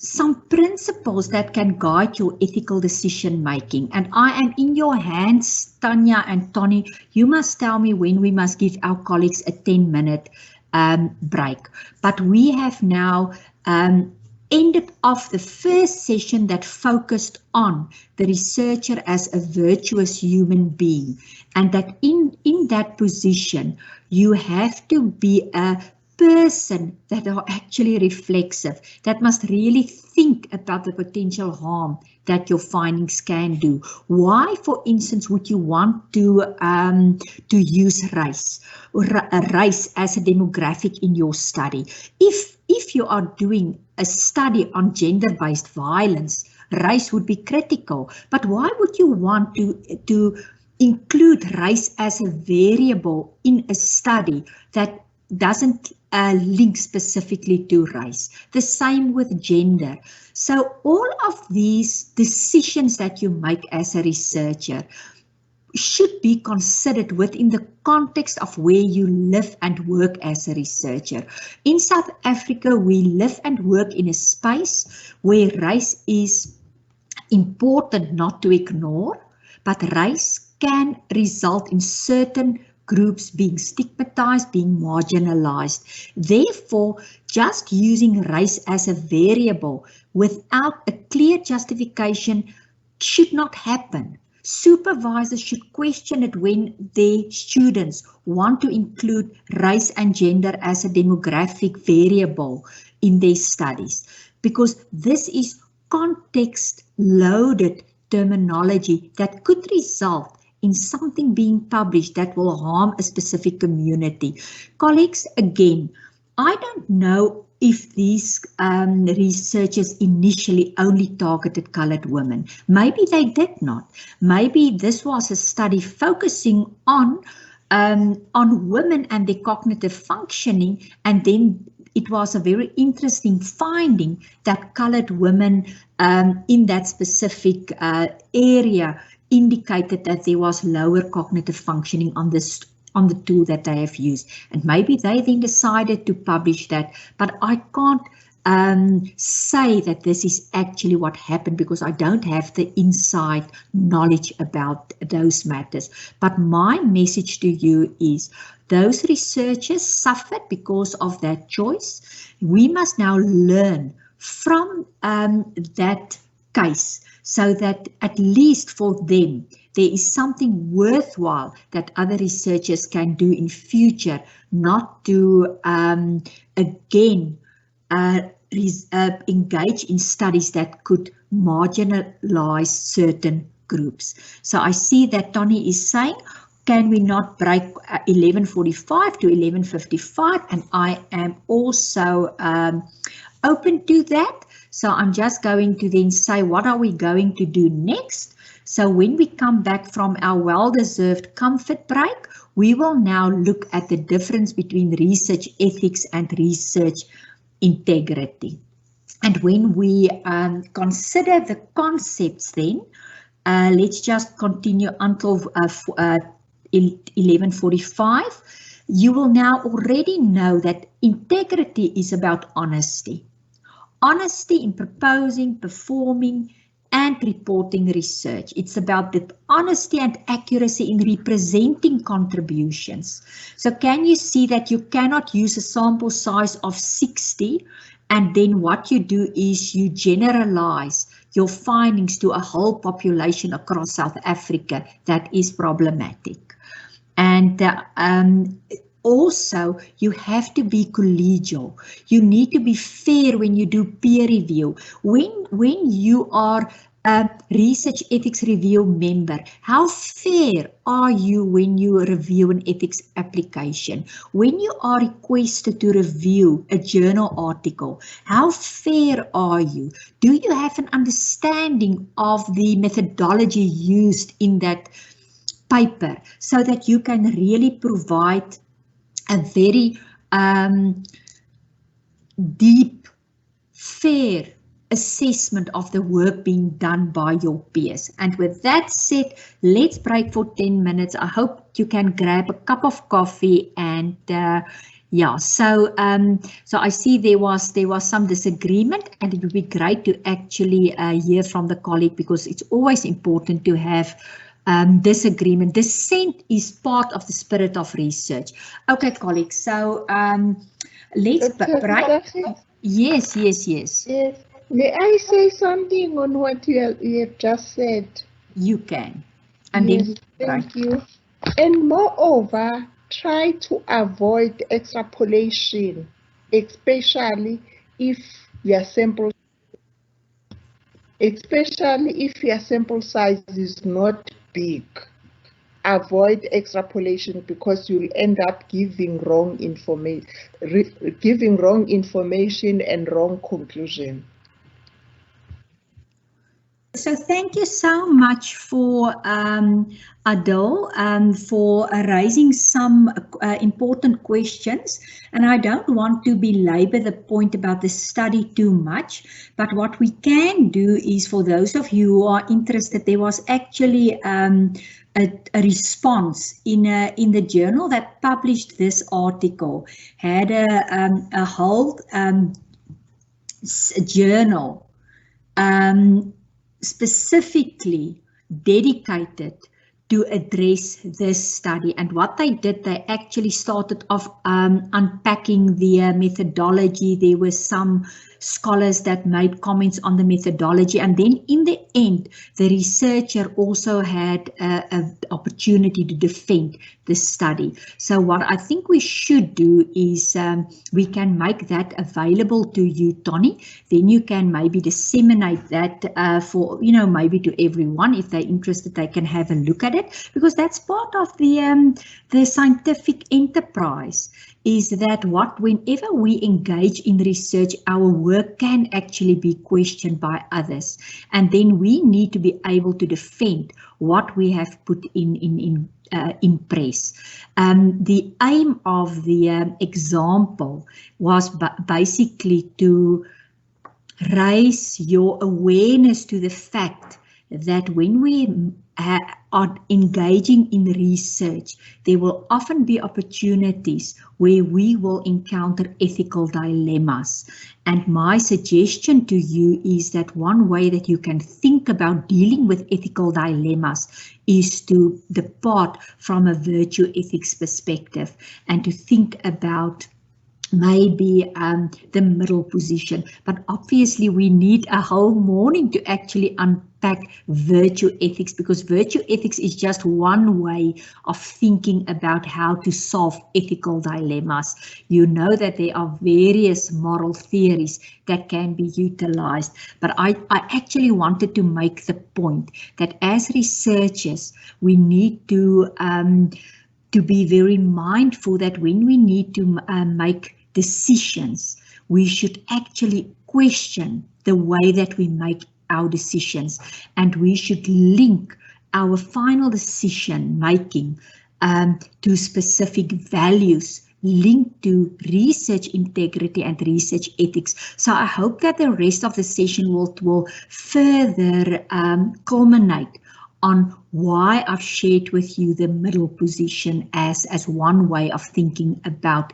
some principles that can guide your ethical decision making. And I am in your hands, Tanya and Tony. You must tell me when we must give our colleagues a 10-minute break. But we have now ended off the first session that focused on the researcher as a virtuous human being. And that in that position, you have to be a person that are actually reflexive, that must really think about the potential harm that your findings can do. Why, for instance, would you want to use race or race as a demographic in your study? If you are doing a study on gender-based violence, race would be critical. But why would you want to include race as a variable in a study that doesn't link specifically to race? The same with gender. So all of these decisions that you make as a researcher, should be considered within the context of where you live and work as a researcher. In South Africa, we live and work in a space where race is important not to ignore, but race can result in certain groups being stigmatized, being marginalized. Therefore, just using race as a variable without a clear justification should not happen. Supervisors should question it when their students want to include race and gender as a demographic variable in their studies, because this is context-loaded terminology that could result in something being published that will harm a specific community. Colleagues, again, I don't know if these researchers initially only targeted colored women. Maybe they did not. Maybe this was a study focusing on women and their cognitive functioning, and then it was a very interesting finding that colored women in that specific area indicated that there was lower cognitive functioning on the tool that they have used. And maybe they then decided to publish that, but I can't say that this is actually what happened because I don't have the inside knowledge about those matters. But my message to you is those researchers suffered because of that choice. We must now learn from that case so that at least for them, there is something worthwhile that other researchers can do in future, not to again engage in studies that could marginalize certain groups. So I see that Tony is saying, can we not break 11:45 to 11:55? And I am also open to that. So I'm just going to then say, what are we going to do next? So when we come back from our well-deserved comfort break, we will now look at the difference between research ethics and research integrity. And when we consider the concepts then, let's just continue until 11:45. You will now already know that integrity is about honesty. Honesty in proposing, performing, and reporting research. It's about the honesty and accuracy in representing contributions. So can you see that you cannot use a sample size of 60 and then what you do is you generalize your findings to a whole population across South Africa? That is problematic. And also, you have to be collegial. You need to be fair when you do peer review. When you are a research ethics review member, how fair are you when you review an ethics application? When you are requested to review a journal article, how fair are you? Do you have an understanding of the methodology used in that paper so that you can really provide a very deep, fair assessment of the work being done by your peers? And with that said, let's break for 10 minutes. I hope you can grab a cup of coffee and yeah, so I see there was some disagreement, and it would be great to actually hear from the colleague, because it's always important to have disagreement. Dissent is part of the spirit of research. Okay, colleagues, so let's break. Yes. Yes. May I say something on what you have just said? You can. And yes, then thank you. And moreover, try to avoid extrapolation, especially if your sample size is not big. Avoid extrapolation because you'll end up giving wrong information and wrong conclusion. So thank you so much for Adele for raising some important questions, and I don't want to belabor the point about the study too much, but what we can do is, for those of you who are interested, there was actually a response in the journal that published this article, had a whole journal specifically dedicated to address this study. And what they did, they actually started off unpacking the methodology. There were some scholars that made comments on the methodology, and then in the end the researcher also had an opportunity to defend the study. So what I think we should do is we can make that available to you, Tony. Then you can maybe disseminate that for, you know, maybe to everyone. If they're interested, they can have a look at it, because that's part of the scientific enterprise, is that whenever we engage in research, our work can actually be questioned by others, and then we need to be able to defend what we have put in press. The aim of the example was basically to raise your awareness to the fact that when we are engaging in research, there will often be opportunities where we will encounter ethical dilemmas. And my suggestion to you is that one way that you can think about dealing with ethical dilemmas is to depart from a virtue ethics perspective and to think about maybe the middle position. But obviously we need a whole morning to actually unpack virtue ethics, because virtue ethics is just one way of thinking about how to solve ethical dilemmas. You know that there are various moral theories that can be utilized, but I actually wanted to make the point that as researchers we need to be very mindful that when we need to make decisions, we should actually question the way that we make our decisions, and we should link our final decision making to specific values linked to research integrity and research ethics. So I hope that the rest of the session will further culminate on why I've shared with you the middle position as one way of thinking about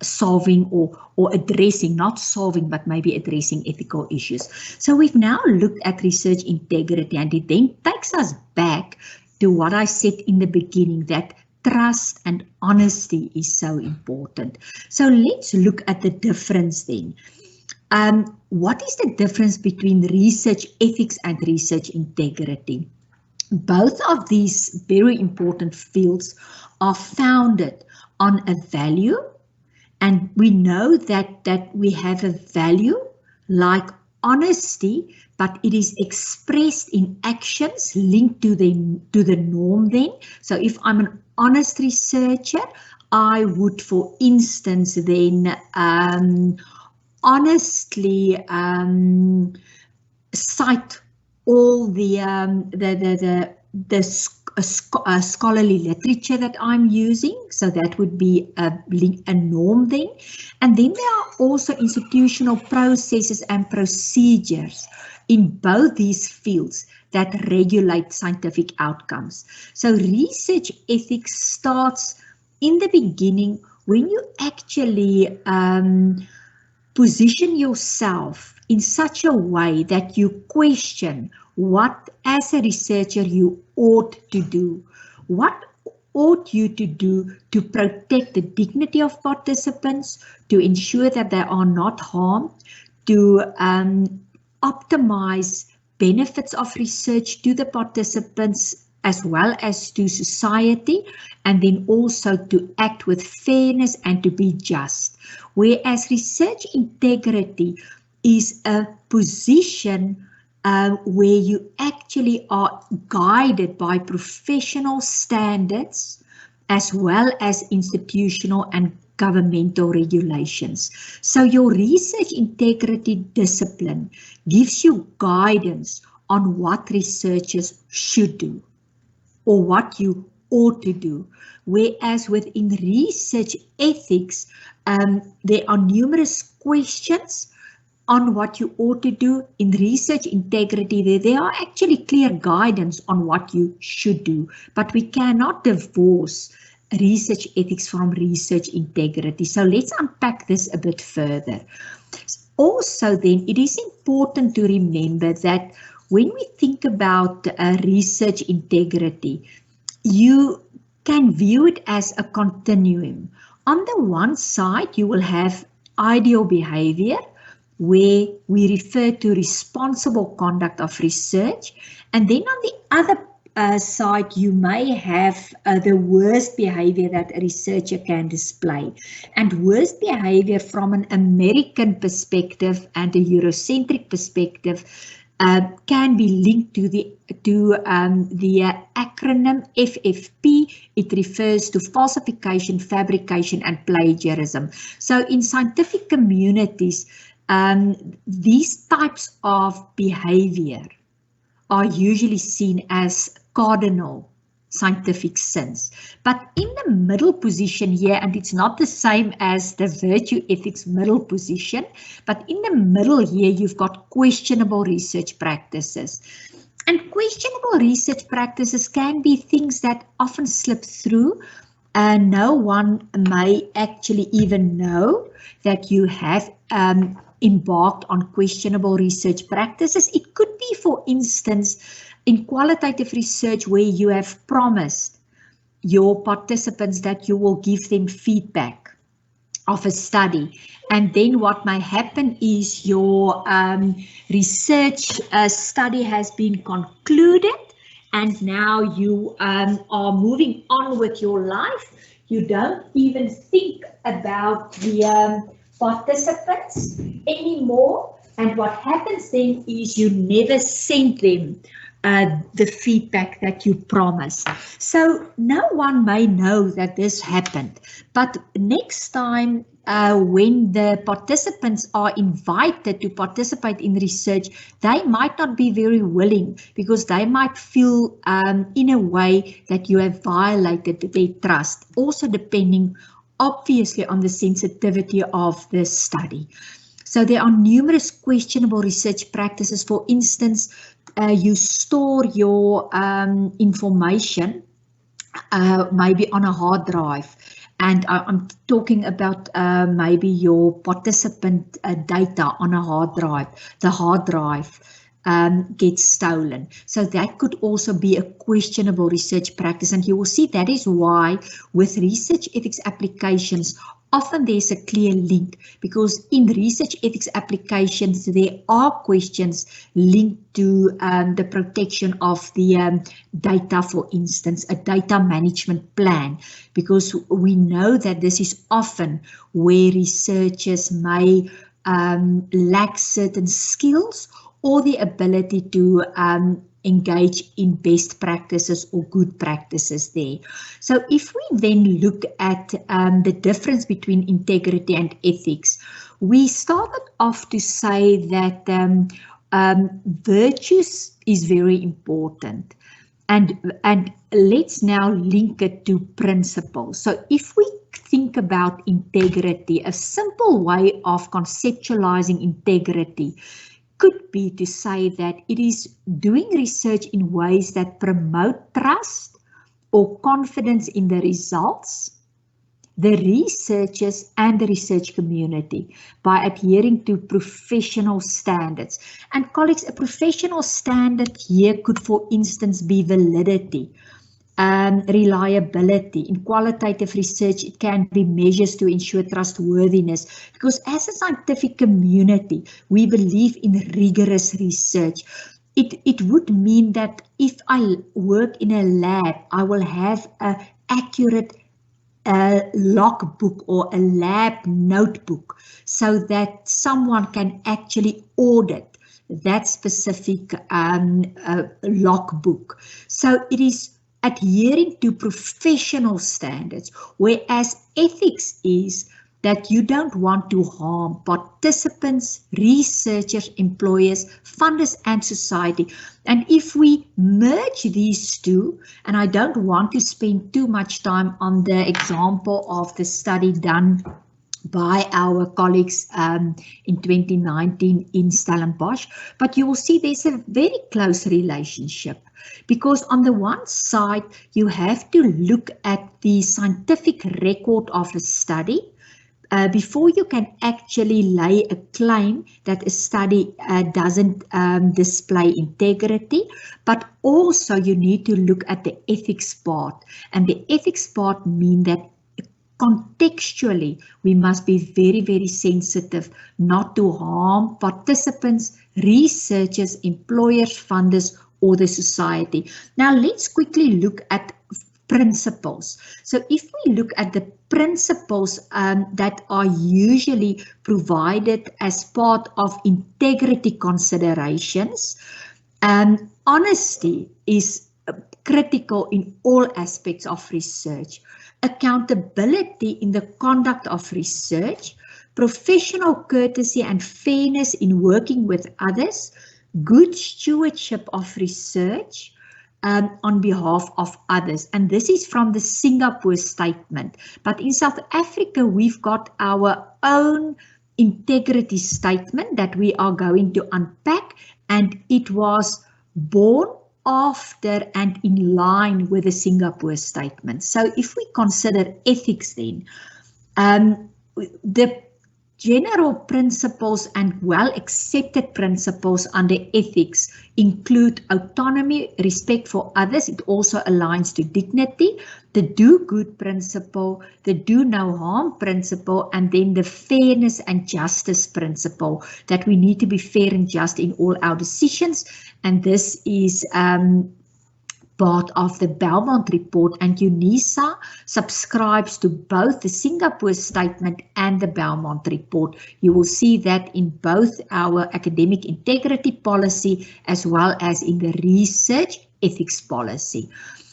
solving or addressing, not solving, but maybe addressing ethical issues. So we've now looked at research integrity, and it then takes us back to what I said in the beginning, that trust and honesty is so important. So let's look at the difference then. What is the difference between research ethics and research integrity? Both of these very important fields are founded on a value, and we know that we have a value like honesty, but it is expressed in actions linked to the norm then. So if I'm an honest researcher, I would, for instance, then honestly cite all the scholarly literature that I'm using, so that would be a norm then. And then there are also institutional processes and procedures in both these fields that regulate scientific outcomes. So research ethics starts in the beginning when you actually position yourself in such a way that you question what, as a researcher, you ought to do. What ought you to do to protect the dignity of participants, to ensure that they are not harmed, to optimize benefits of research to the participants as well as to society, and then also to act with fairness and to be just. Whereas research integrity is a position where you actually are guided by professional standards as well as institutional and governmental regulations. So your research integrity discipline gives you guidance on what researchers should do or what you ought to do. Whereas within research ethics, there are numerous questions on what you ought to do. In research integrity, there are actually clear guidance on what you should do, but we cannot divorce research ethics from research integrity. So let's unpack this a bit further. Also then, it is important to remember that when we think about research integrity, you can view it as a continuum. On the one side, you will have ideal behavior, where we refer to responsible conduct of research. And then on the other side, you may have the worst behavior that a researcher can display. And worst behavior from an American perspective and a Eurocentric perspective can be linked to the acronym FFP. It refers to falsification, fabrication, and plagiarism. So in scientific communities, these types of behavior are usually seen as cardinal scientific sins. But in the middle position here, and it's not the same as the virtue ethics middle position, but in the middle here, you've got questionable research practices. And questionable research practices can be things that often slip through. No one may actually even know that you have embarked on questionable research practices. It could be, for instance, in qualitative research where you have promised your participants that you will give them feedback of a study. And then what may happen is your research study has been concluded, and now you are moving on with your life. You don't even think about the participants anymore, and what happens then is you never send them the feedback that you promised. So no one may know that this happened, but next time when the participants are invited to participate in research, they might not be very willing because they might feel in a way that you have violated their trust, also depending obviously on the sensitivity of the study. So there are numerous questionable research practices. For instance, you store your information maybe on a hard drive. And I'm talking about maybe your participant data on a hard drive. The hard drive gets stolen. So that could also be a questionable research practice. And you will see that is why with research ethics applications, often there's a clear link, because in research ethics applications, there are questions linked to the protection of the data, for instance, a data management plan, because we know that this is often where researchers may lack certain skills or the ability to engage in best practices or good practices there. So if we then look at the difference between integrity and ethics, we started off to say that virtues is very important. And let's now link it to principles. So if we think about integrity, a simple way of conceptualizing integrity could be to say that it is doing research in ways that promote trust or confidence in the results, the researchers and the research community by adhering to professional standards. And colleagues, a professional standard here could, for instance, be validity, reliability. In qualitative research, it can be measures to ensure trustworthiness, because as a scientific community, we believe in rigorous research. It would mean that if I work in a lab, I will have an accurate logbook or a lab notebook so that someone can actually audit that specific logbook. So it is adhering to professional standards, whereas ethics is that you don't want to harm participants, researchers, employers, funders and society. And if we merge these two, and I don't want to spend too much time on the example of the study done by our colleagues in 2019 in Stellenbosch, but you will see there's a very close relationship, because on the one side you have to look at the scientific record of a study before you can actually lay a claim that a study doesn't display integrity, but also you need to look at the ethics part, and the ethics part mean that contextually, we must be very, very sensitive not to harm participants, researchers, employers, funders, or the society. Now, let's quickly look at principles. So if we look at the principles that are usually provided as part of integrity considerations, honesty is critical in all aspects of research. Accountability in the conduct of research, professional courtesy and fairness in working with others, good stewardship of research on behalf of others. And this is from the Singapore statement. But in South Africa, we've got our own integrity statement that we are going to unpack, and it was born after and in line with the Singapore statement. So if we consider ethics then, the general principles and well-accepted principles under ethics include autonomy, respect for others. It also aligns to dignity, the do good principle, the do no harm principle, and then the fairness and justice principle, that we need to be fair and just in all our decisions. And this is part of the Belmont report, and UNISA subscribes to both the Singapore statement and the Belmont report. You will see that in both our academic integrity policy as well as in the research ethics policy.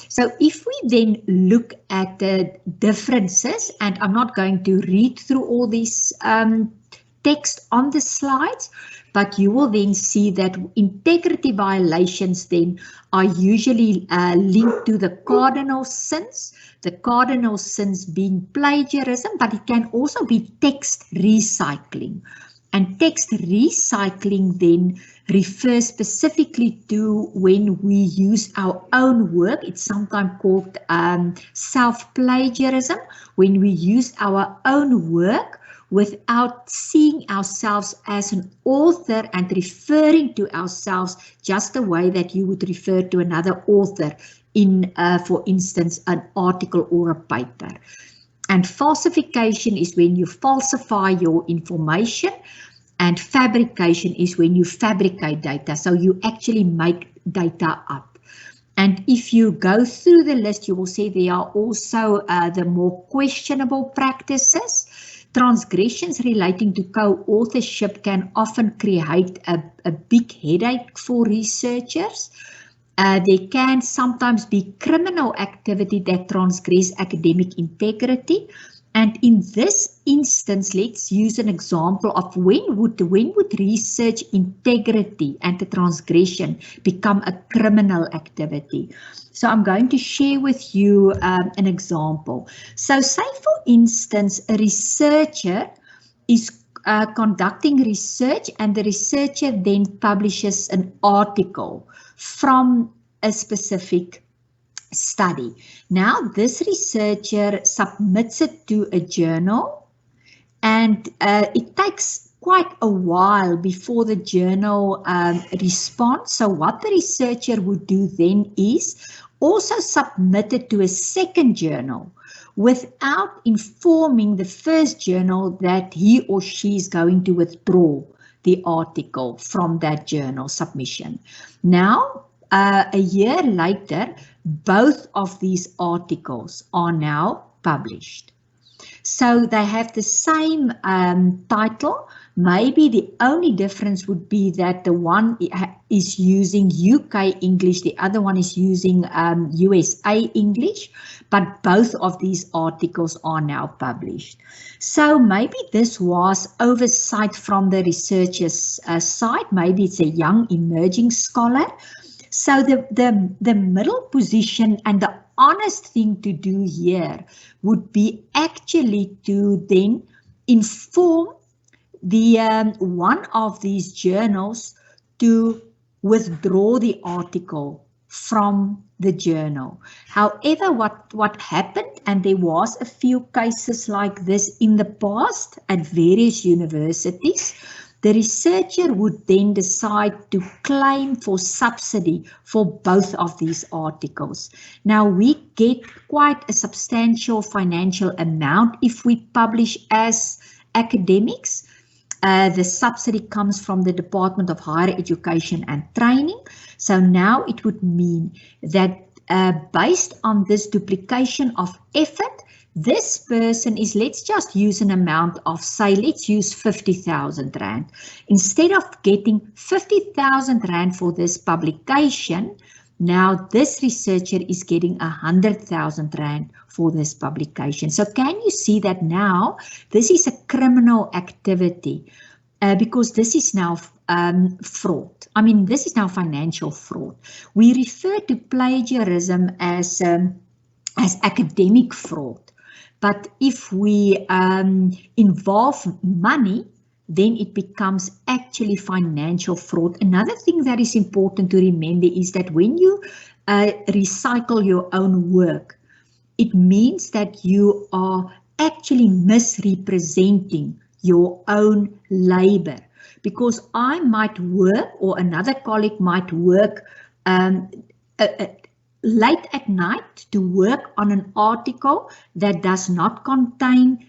So if we then look at the differences, and I'm not going to read through all these text on the slides, but you will then see that integrity violations then are usually linked to the cardinal sins being plagiarism, but it can also be text recycling. And text recycling then refers specifically to when we use our own work. It's sometimes called self-plagiarism, when we use our own work without seeing ourselves as an author and referring to ourselves just the way that you would refer to another author in, for instance, an article or a paper. And falsification is when you falsify your information, and fabrication is when you fabricate data, so you actually make data up. And if you go through the list, you will see there are also the more questionable practices. Transgressions relating to co-authorship can often create a big headache for researchers. There can sometimes be criminal activity that transgress academic integrity. And in this instance, let's use an example of when would research integrity and the transgression become a criminal activity. So I'm going to share with you an example. So say for instance, a researcher is conducting research, and the researcher then publishes an article from a specific study. Now this researcher submits it to a journal, and it takes quite a while before the journal responds. So what the researcher would do then is also submit it to a second journal without informing the first journal that he or she is going to withdraw the article from that journal submission. Now, a year later, both of these articles are now published. So they have the same title. Maybe the only difference would be that the one is using UK English, the other one is using USA English, but both of these articles are now published. So maybe this was oversight from the researcher's side. Maybe it's a young emerging scholar. So the middle position and the honest thing to do here would be actually to then inform the one of these journals to withdraw the article from the journal. However, what happened, and there was a few cases like this in the past at various universities, the researcher would then decide to claim for subsidy for both of these articles. Now we get quite a substantial financial amount if we publish as academics. The subsidy comes from the Department of Higher Education and Training. So now it would mean that based on this duplication of effort, this person is, let's just use an amount of, say, let's use 50,000 Rand. Instead of getting 50,000 Rand for this publication, now this researcher is getting 100,000 Rand for this publication. So can you see that now this is a criminal activity because this is now fraud. I mean, this is now financial fraud. We refer to plagiarism as academic fraud. But if we involve money, then it becomes actually financial fraud. Another thing that is important to remember is that when you recycle your own work, it means that you are actually misrepresenting your own labor. Because I might work, or another colleague might work late at night to work on an article that does not contain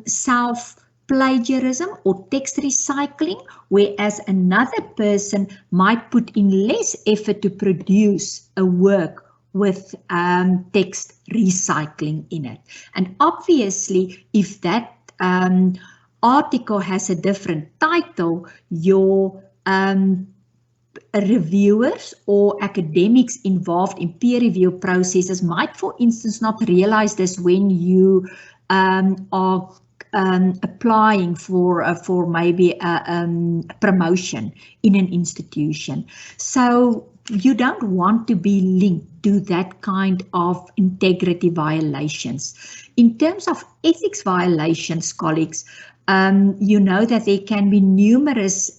self-plagiarism or text recycling, whereas another person might put in less effort to produce a work with text recycling in it. And obviously, if that article has a different title, your reviewers or academics involved in peer review processes might, for instance, not realize this when you are applying for maybe a promotion in an institution. So you don't want to be linked to that kind of integrity violations. In terms of ethics violations, colleagues, you know that there can be numerous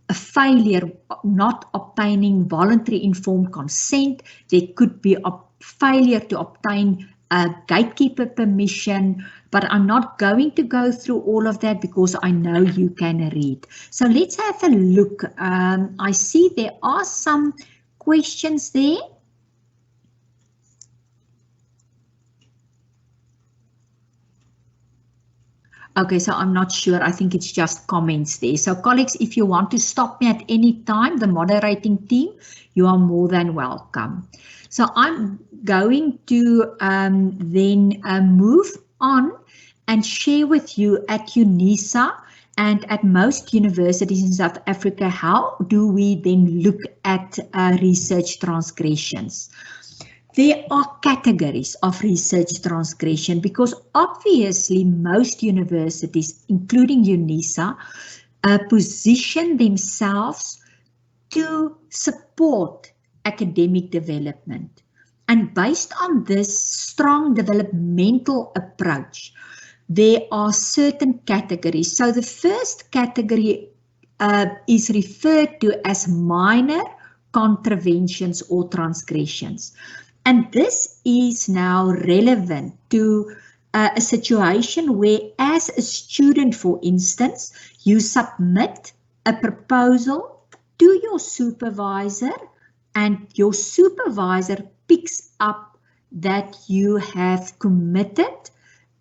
a failure not obtaining voluntary informed consent. There could be a failure to obtain a gatekeeper permission, but I'm not going to go through all of that because I know you can read. So let's have a look. I see there are some questions there. Okay, so I'm not sure. I think it's just comments there. So colleagues, if you want to stop me at any time, the moderating team, you are more than welcome. So I'm going to then move on and share with you at UNISA and at most universities in South Africa, how do we then look at research transgressions. There are categories of research transgression because obviously most universities, including UNISA, position themselves to support academic development. And based on this strong developmental approach, there are certain categories. So the first category is referred to as minor contraventions or transgressions. And this is now relevant to a situation where, as a student, for instance, you submit a proposal to your supervisor and your supervisor picks up that you have committed,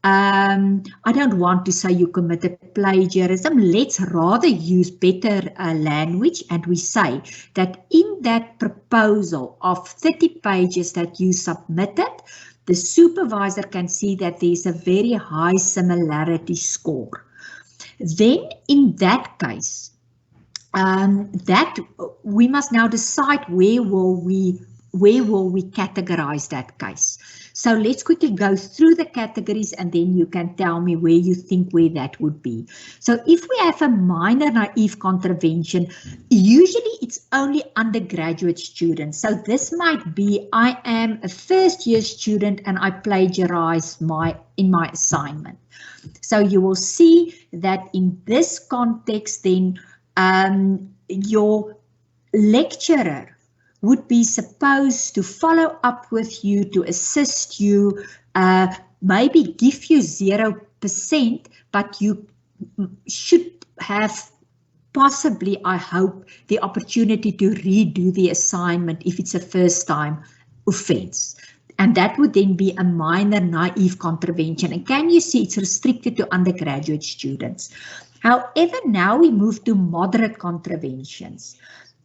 I don't want to say you committed plagiarism, let's rather use better language, and we say that in that proposal of 30 pages that you submitted, the supervisor can see that there's a very high similarity score. Then in that case, that we must now decide where will we categorize that case. So let's quickly go through the categories and then you can tell me where you think where that would be. So if we have a minor naive contravention, usually it's only undergraduate students. So this might be, I am a first year student and I plagiarize in my assignment. So you will see that in this context then your lecturer would be supposed to follow up with you, to assist you, maybe give you 0%, but you should have possibly, I hope, the opportunity to redo the assignment if it's a first time offense. And that would then be a minor naive contravention. And can you see it's restricted to undergraduate students? However, now we move to moderate contraventions.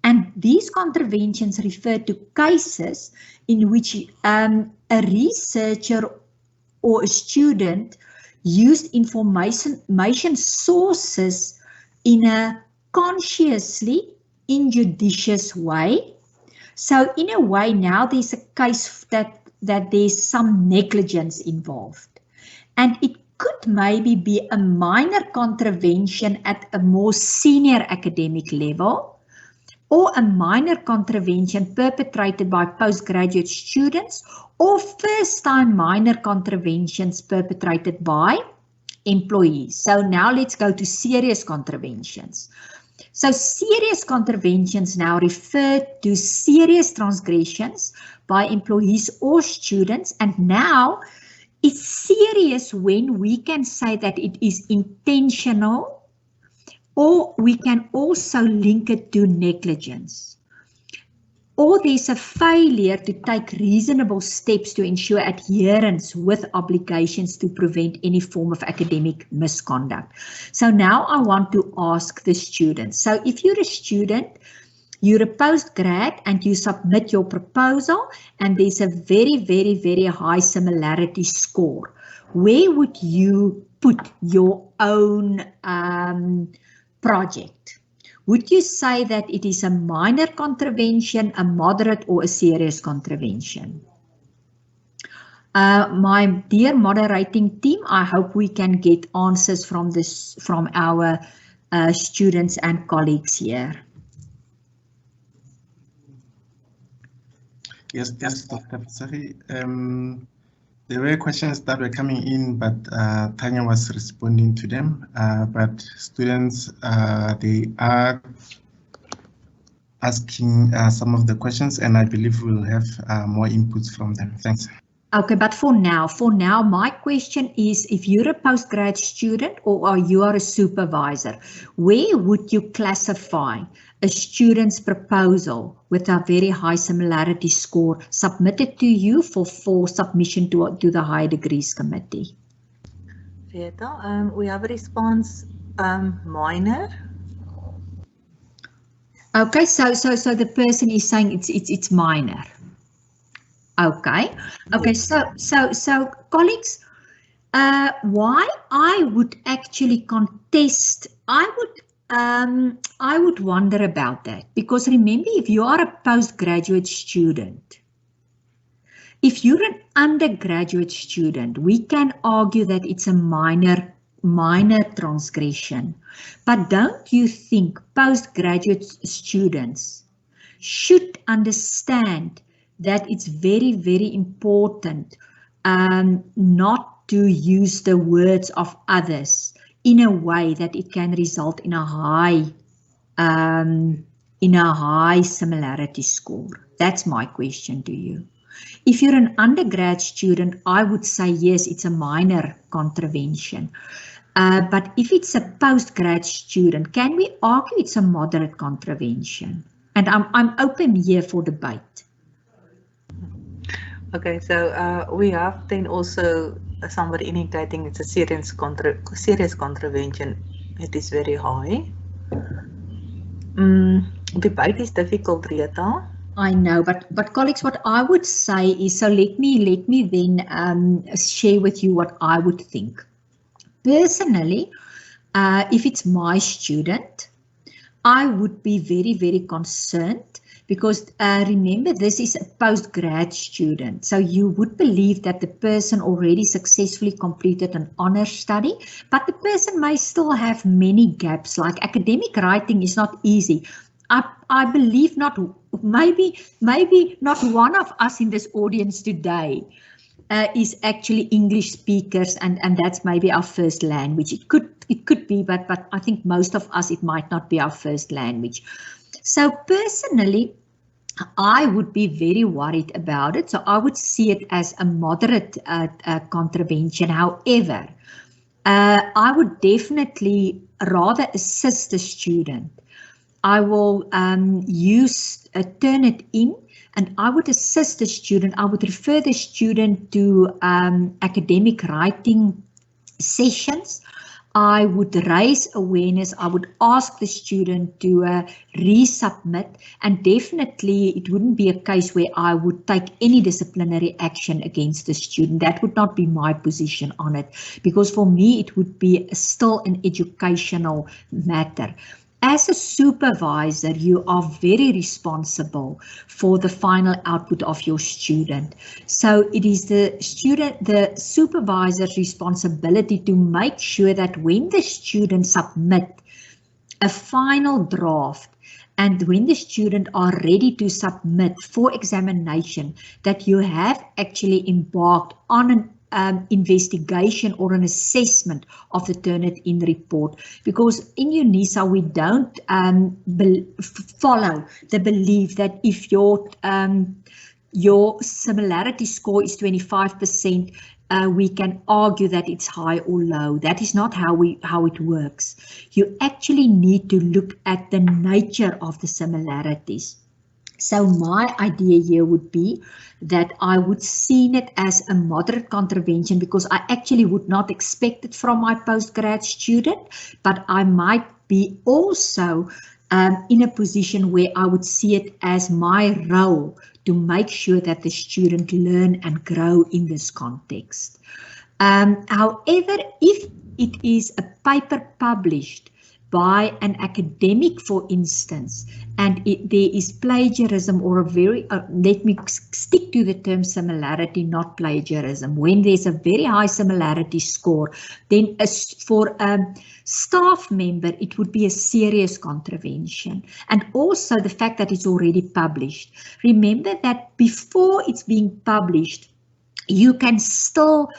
And these contraventions refer to cases in which a researcher or a student used information sources in a consciously injudicious way. So in a way now there's a case that there's some negligence involved. And it could maybe be a minor contravention at a more senior academic level, or a minor contravention perpetrated by postgraduate students, or first-time minor contraventions perpetrated by employees. So now let's go to serious contraventions. So serious contraventions now refer to serious transgressions by employees or students, and now it's serious when we can say that it is intentional, or we can also link it to negligence. Or there's a failure to take reasonable steps to ensure adherence with obligations to prevent any form of academic misconduct. So now I want to ask the students. So if you're a student, you're a postgrad and you submit your proposal and there's a very, very, very high similarity score, where would you put your own project? Would you say that it is a minor contravention, a moderate, or a serious contravention? My dear moderating team, I hope we can get answers from our students and colleagues here. Yes, Dr. Visagie. There were questions that were coming in, but Tanya was responding to them. But students, they are asking some of the questions, and I believe we'll have more inputs from them. Thanks. Okay, but for now, my question is, if you're a postgrad student or you are a supervisor, where would you classify a student's proposal with a very high similarity score submitted to you for submission to the Higher Degrees Committee? Rita, we have a response, minor. Okay, so the person is saying it's minor. Okay, so colleagues, why I would actually contest, I would wonder about that, because remember, if you are a postgraduate student, if you're an undergraduate student, we can argue that it's a minor transgression. But don't you think postgraduate students should understand that it's very, very important not to use the words of others in a way that it can result in a high similarity score? That's my question to you. If you're an undergrad student, I would say yes, it's a minor contravention. But if it's a postgrad student, can we argue it's a moderate contravention? And I'm open here for debate. Okay, so we have then also somebody indicating it's a serious contravention. It is very high. Debate is difficult, Rita. I know, but colleagues, what I would say is, so let me then share with you what I would think. Personally, if it's my student, I would be very, very concerned because remember, this is a postgrad student. So you would believe that the person already successfully completed an honors study, but the person may still have many gaps, like academic writing is not easy. I believe maybe not one of us in this audience today is actually English speakers, and that's maybe our first language. It could be, but I think most of us, it might not be our first language. So personally, I would be very worried about it. So I would see it as a moderate contravention. However, I would definitely rather assist the student. I will use Turnitin, and I would assist the student. I would refer the student to academic writing sessions. I would raise awareness. I would ask the student to resubmit, and definitely it wouldn't be a case where I would take any disciplinary action against the student. That would not be my position on it, because for me it would be still an educational matter. As a supervisor, you are very responsible for the final output of your student. So it is the supervisor's responsibility to make sure that when the student submit a final draft and when the student are ready to submit for examination, that you have actually embarked on an investigation or an assessment of the Turnitin report, because in UNISA we don't follow the belief that if your similarity score is 25%, we can argue that it's high or low. That is not how it works. You actually need to look at the nature of the similarities. So my idea here would be that I would see it as a moderate contravention, because I actually would not expect it from my postgrad student, but I might be also in a position where I would see it as my role to make sure that the student learn and grow in this context. However, if it is a paper published by an academic, for instance, and there is plagiarism or a very, let me stick to the term similarity, not plagiarism. When there's a very high similarity score, then for a staff member, it would be a serious contravention. And also the fact that it's already published. Remember that before it's being published, you can still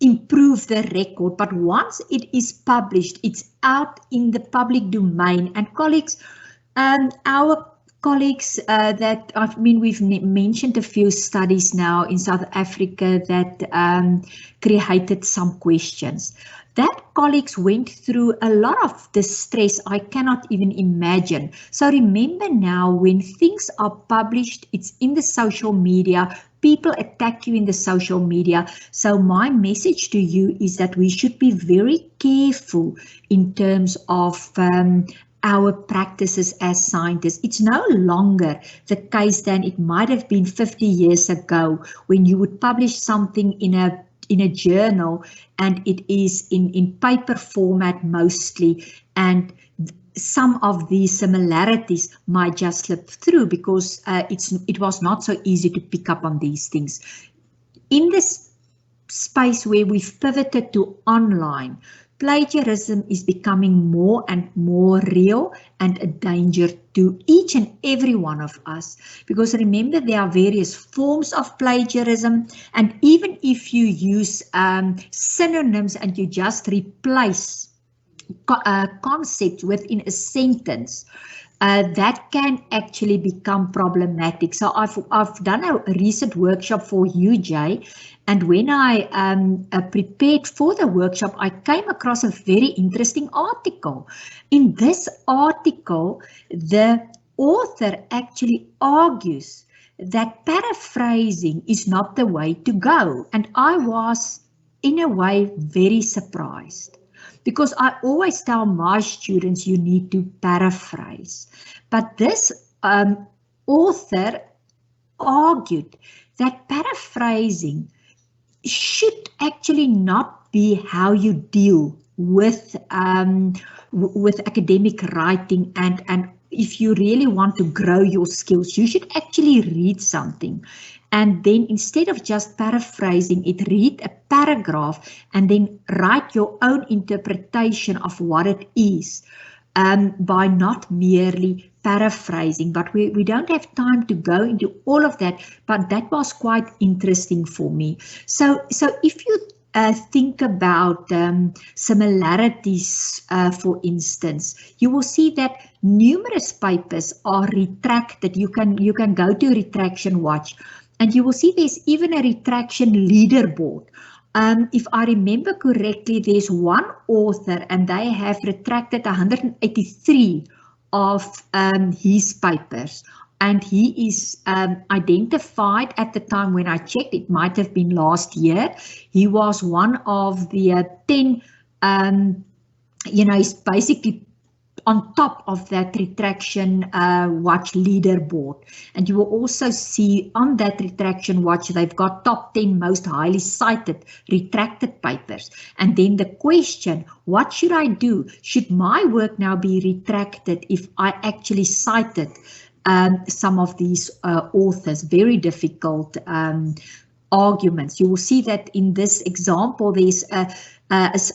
improve the record, but once it is published, it's out in the public domain. And colleagues, our colleagues we've mentioned a few studies now in South Africa that created some questions. That colleagues went through a lot of distress I cannot even imagine. So remember now, when things are published, it's in the social media, people attack you in the social media. So my message to you is that we should be very careful in terms of our practices as scientists. It's no longer the case than it might have been 50 years ago, when you would publish something in a journal and it is in paper format mostly, and some of these similarities might just slip through because it was not so easy to pick up on these things. In this space where we've pivoted to online, plagiarism is becoming more and more real and a danger to each and every one of us. Because remember, there are various forms of plagiarism, and even if you use synonyms and you just replace concepts within a sentence, that can actually become problematic. So I've done a recent workshop for UJ, and when I prepared for the workshop, I came across a very interesting article. In this article, the author actually argues that paraphrasing is not the way to go, and I was in a way very surprised. Because I always tell my students you need to paraphrase. But this author argued that paraphrasing should actually not be how you deal with academic writing, and if you really want to grow your skills, you should actually read something, and then instead of just paraphrasing it, read a paragraph and then write your own interpretation of what it is, by not merely paraphrasing. But we don't have time to go into all of that, but that was quite interesting for me. So if you think about similarities, for instance, you will see that numerous papers are retracted. You can go to Retraction Watch and you will see there's even a retraction leaderboard. If I remember correctly, there's one author and they have retracted 183 of his papers, and he is identified at the time when I checked, it might have been last year, he was one of the 10, he's basically on top of that Retraction Watch leaderboard. And you will also see on that Retraction Watch, they've got top 10 most highly cited retracted papers. And then the question, what should I do? Should my work now be retracted if I actually cited some of these authors? Very difficult arguments. You will see that in this example, there's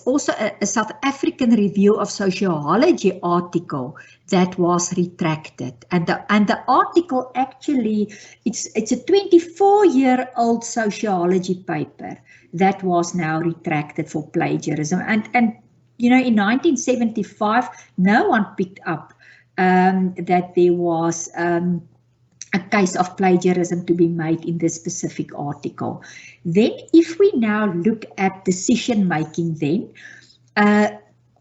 also a South African Review of Sociology article that was retracted, and the article actually, it's a 24-year-old sociology paper that was now retracted for plagiarism, and in 1975 no one picked up that there was a case of plagiarism to be made in this specific article. Then if we now look at decision making, then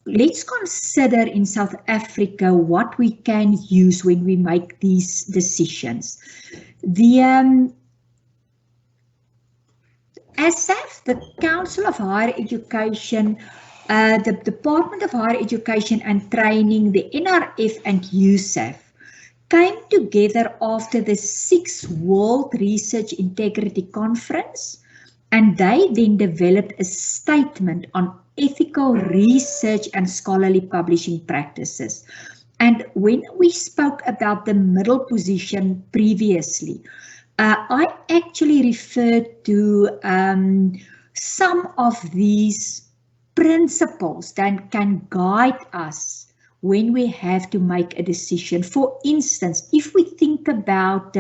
let's consider in South Africa what we can use when we make these decisions. The ASAF, the Council of Higher Education, the Department of Higher Education and Training, the NRF and USAF, came together after the 6th World Research Integrity Conference, and they then developed a statement on ethical research and scholarly publishing practices. And when we spoke about the middle position previously, I actually referred to some of these principles that can guide us when we have to make a decision. For instance, if we think about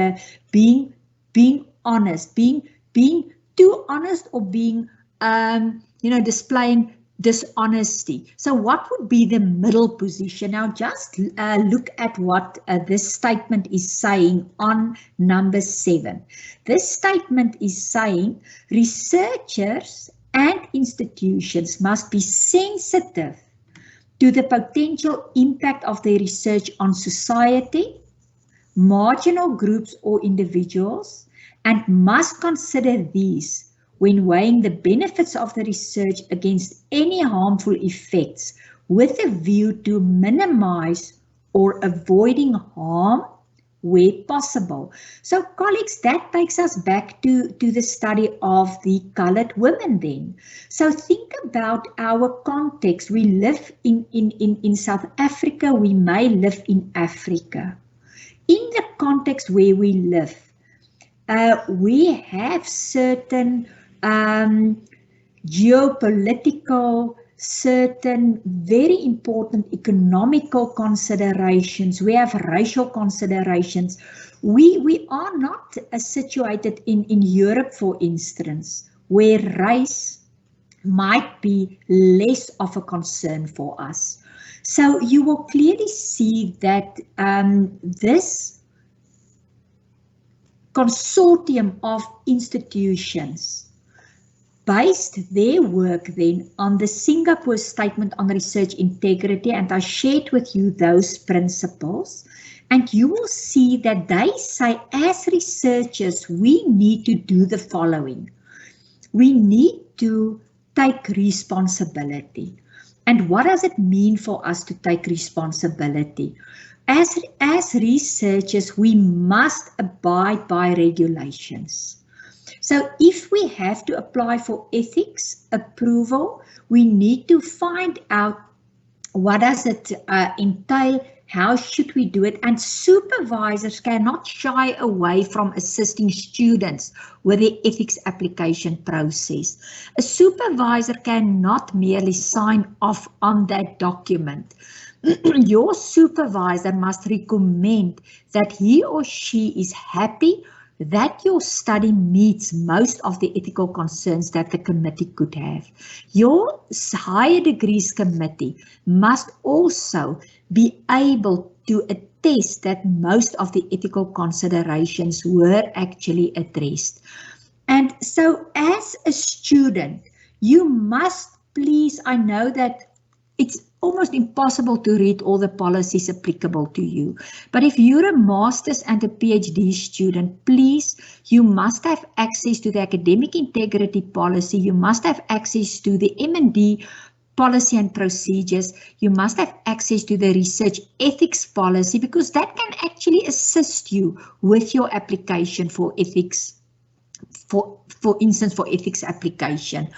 being honest, being too honest, or being displaying dishonesty. So what would be the middle position? Now just look at what this statement is saying on number 7. This statement is saying researchers and institutions must be sensitive to the potential impact of their research on society, marginal groups or individuals, and must consider these when weighing the benefits of the research against any harmful effects, with a view to minimize or avoiding harm where possible. So colleagues, that takes us back to the study of the colored women then. So think about our context. We live in South Africa, we may live in Africa. In the context where we live, we have certain geopolitical, certain very important economical considerations. We have racial considerations. We are not situated in Europe, for instance, where race might be less of a concern for us. So you will clearly see that this consortium of institutions based their work then on the Singapore Statement on Research Integrity, and I shared with you those principles, and you will see that they say as researchers we need to do the following. We need to take responsibility. And what does it mean for us to take responsibility? as researchers, we must abide by regulations. So if we have to apply for ethics approval, we need to find out what does it entail, how should we do it, and supervisors cannot shy away from assisting students with the ethics application process. A supervisor cannot merely sign off on that document. Your supervisor must recommend that he or she is happy that your study meets most of the ethical concerns that the committee could have. Your higher degrees committee must also be able to attest that most of the ethical considerations were actually addressed. And so as a student, you must please, I know that it's almost impossible to read all the policies applicable to you. But if you're a master's and a PhD student, please, you must have access to the academic integrity policy. You must have access to the M&D policy and procedures. You must have access to the research ethics policy, because that can actually assist you with your application for ethics, for instance, for ethics application.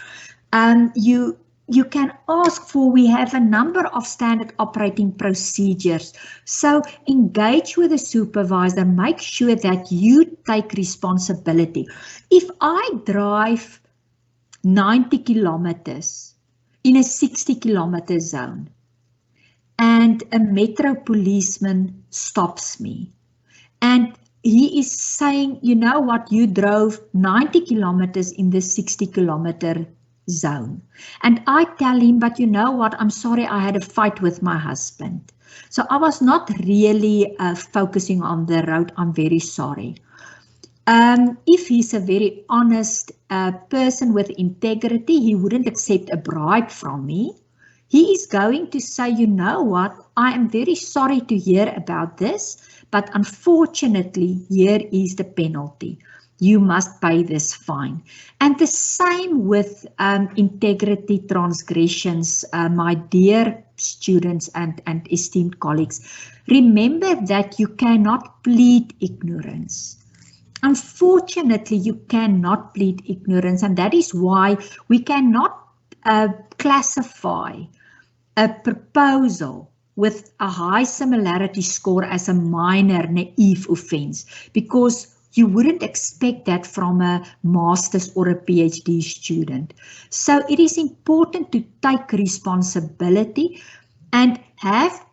You can ask for, we have a number of standard operating procedures. So engage with the supervisor, make sure that you take responsibility. If I drive 90 kilometers in a 60-kilometer zone and a metro policeman stops me and he is saying, you know what, you drove 90 kilometers in the 60-kilometer zone. And I tell him, but you know what, I'm sorry, I had a fight with my husband. So I was not really focusing on the road, I'm very sorry. If he's a very honest person with integrity, he wouldn't accept a bribe from me. He is going to say, you know what, I am very sorry to hear about this, but unfortunately, here is the penalty. You must pay this fine. And the same with integrity transgressions, my dear students and esteemed colleagues. Remember that you cannot plead ignorance. Unfortunately, you cannot plead ignorance, and that is why we cannot classify a proposal with a high similarity score as a minor naive offense, because you wouldn't expect that from a master's or a PhD student. So it is important to take responsibility and have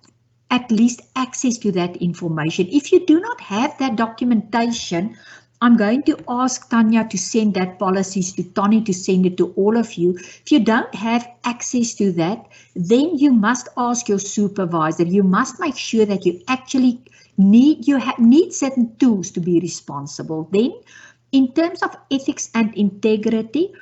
at least access to that information. If you do not have that documentation, I'm going to ask Tanya to send that policies to Tony to send it to all of you. If you don't have access to that, then you must ask your supervisor. You must make sure that you actually need certain tools to be responsible. Then, in terms of ethics and integrity,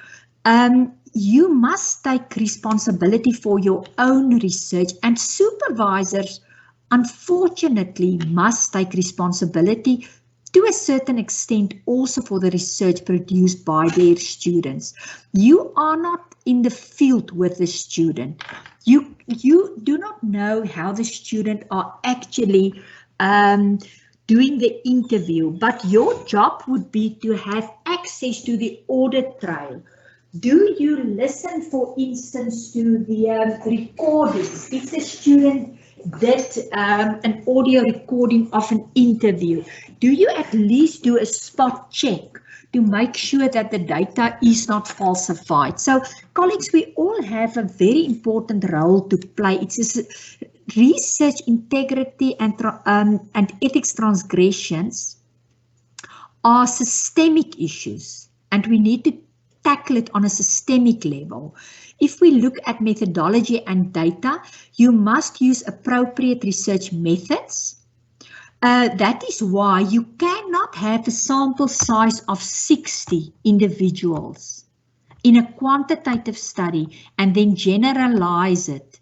you must take responsibility for your own research, and supervisors, unfortunately, must take responsibility to a certain extent also for the research produced by their students. You are not in the field with the student. You do not know how the student are actually doing the interview, but your job would be to have access to the audit trail. Do you listen, for instance, to the recordings? If the student did an audio recording of an interview, do you at least do a spot check to make sure that the data is not falsified? So, colleagues, we all have a very important role to play. It's research integrity and ethics transgressions are systemic issues, and we need to tackle it on a systemic level. If we look at methodology and data, you must use appropriate research methods. That is why you cannot have a sample size of 60 individuals in a quantitative study and then generalize it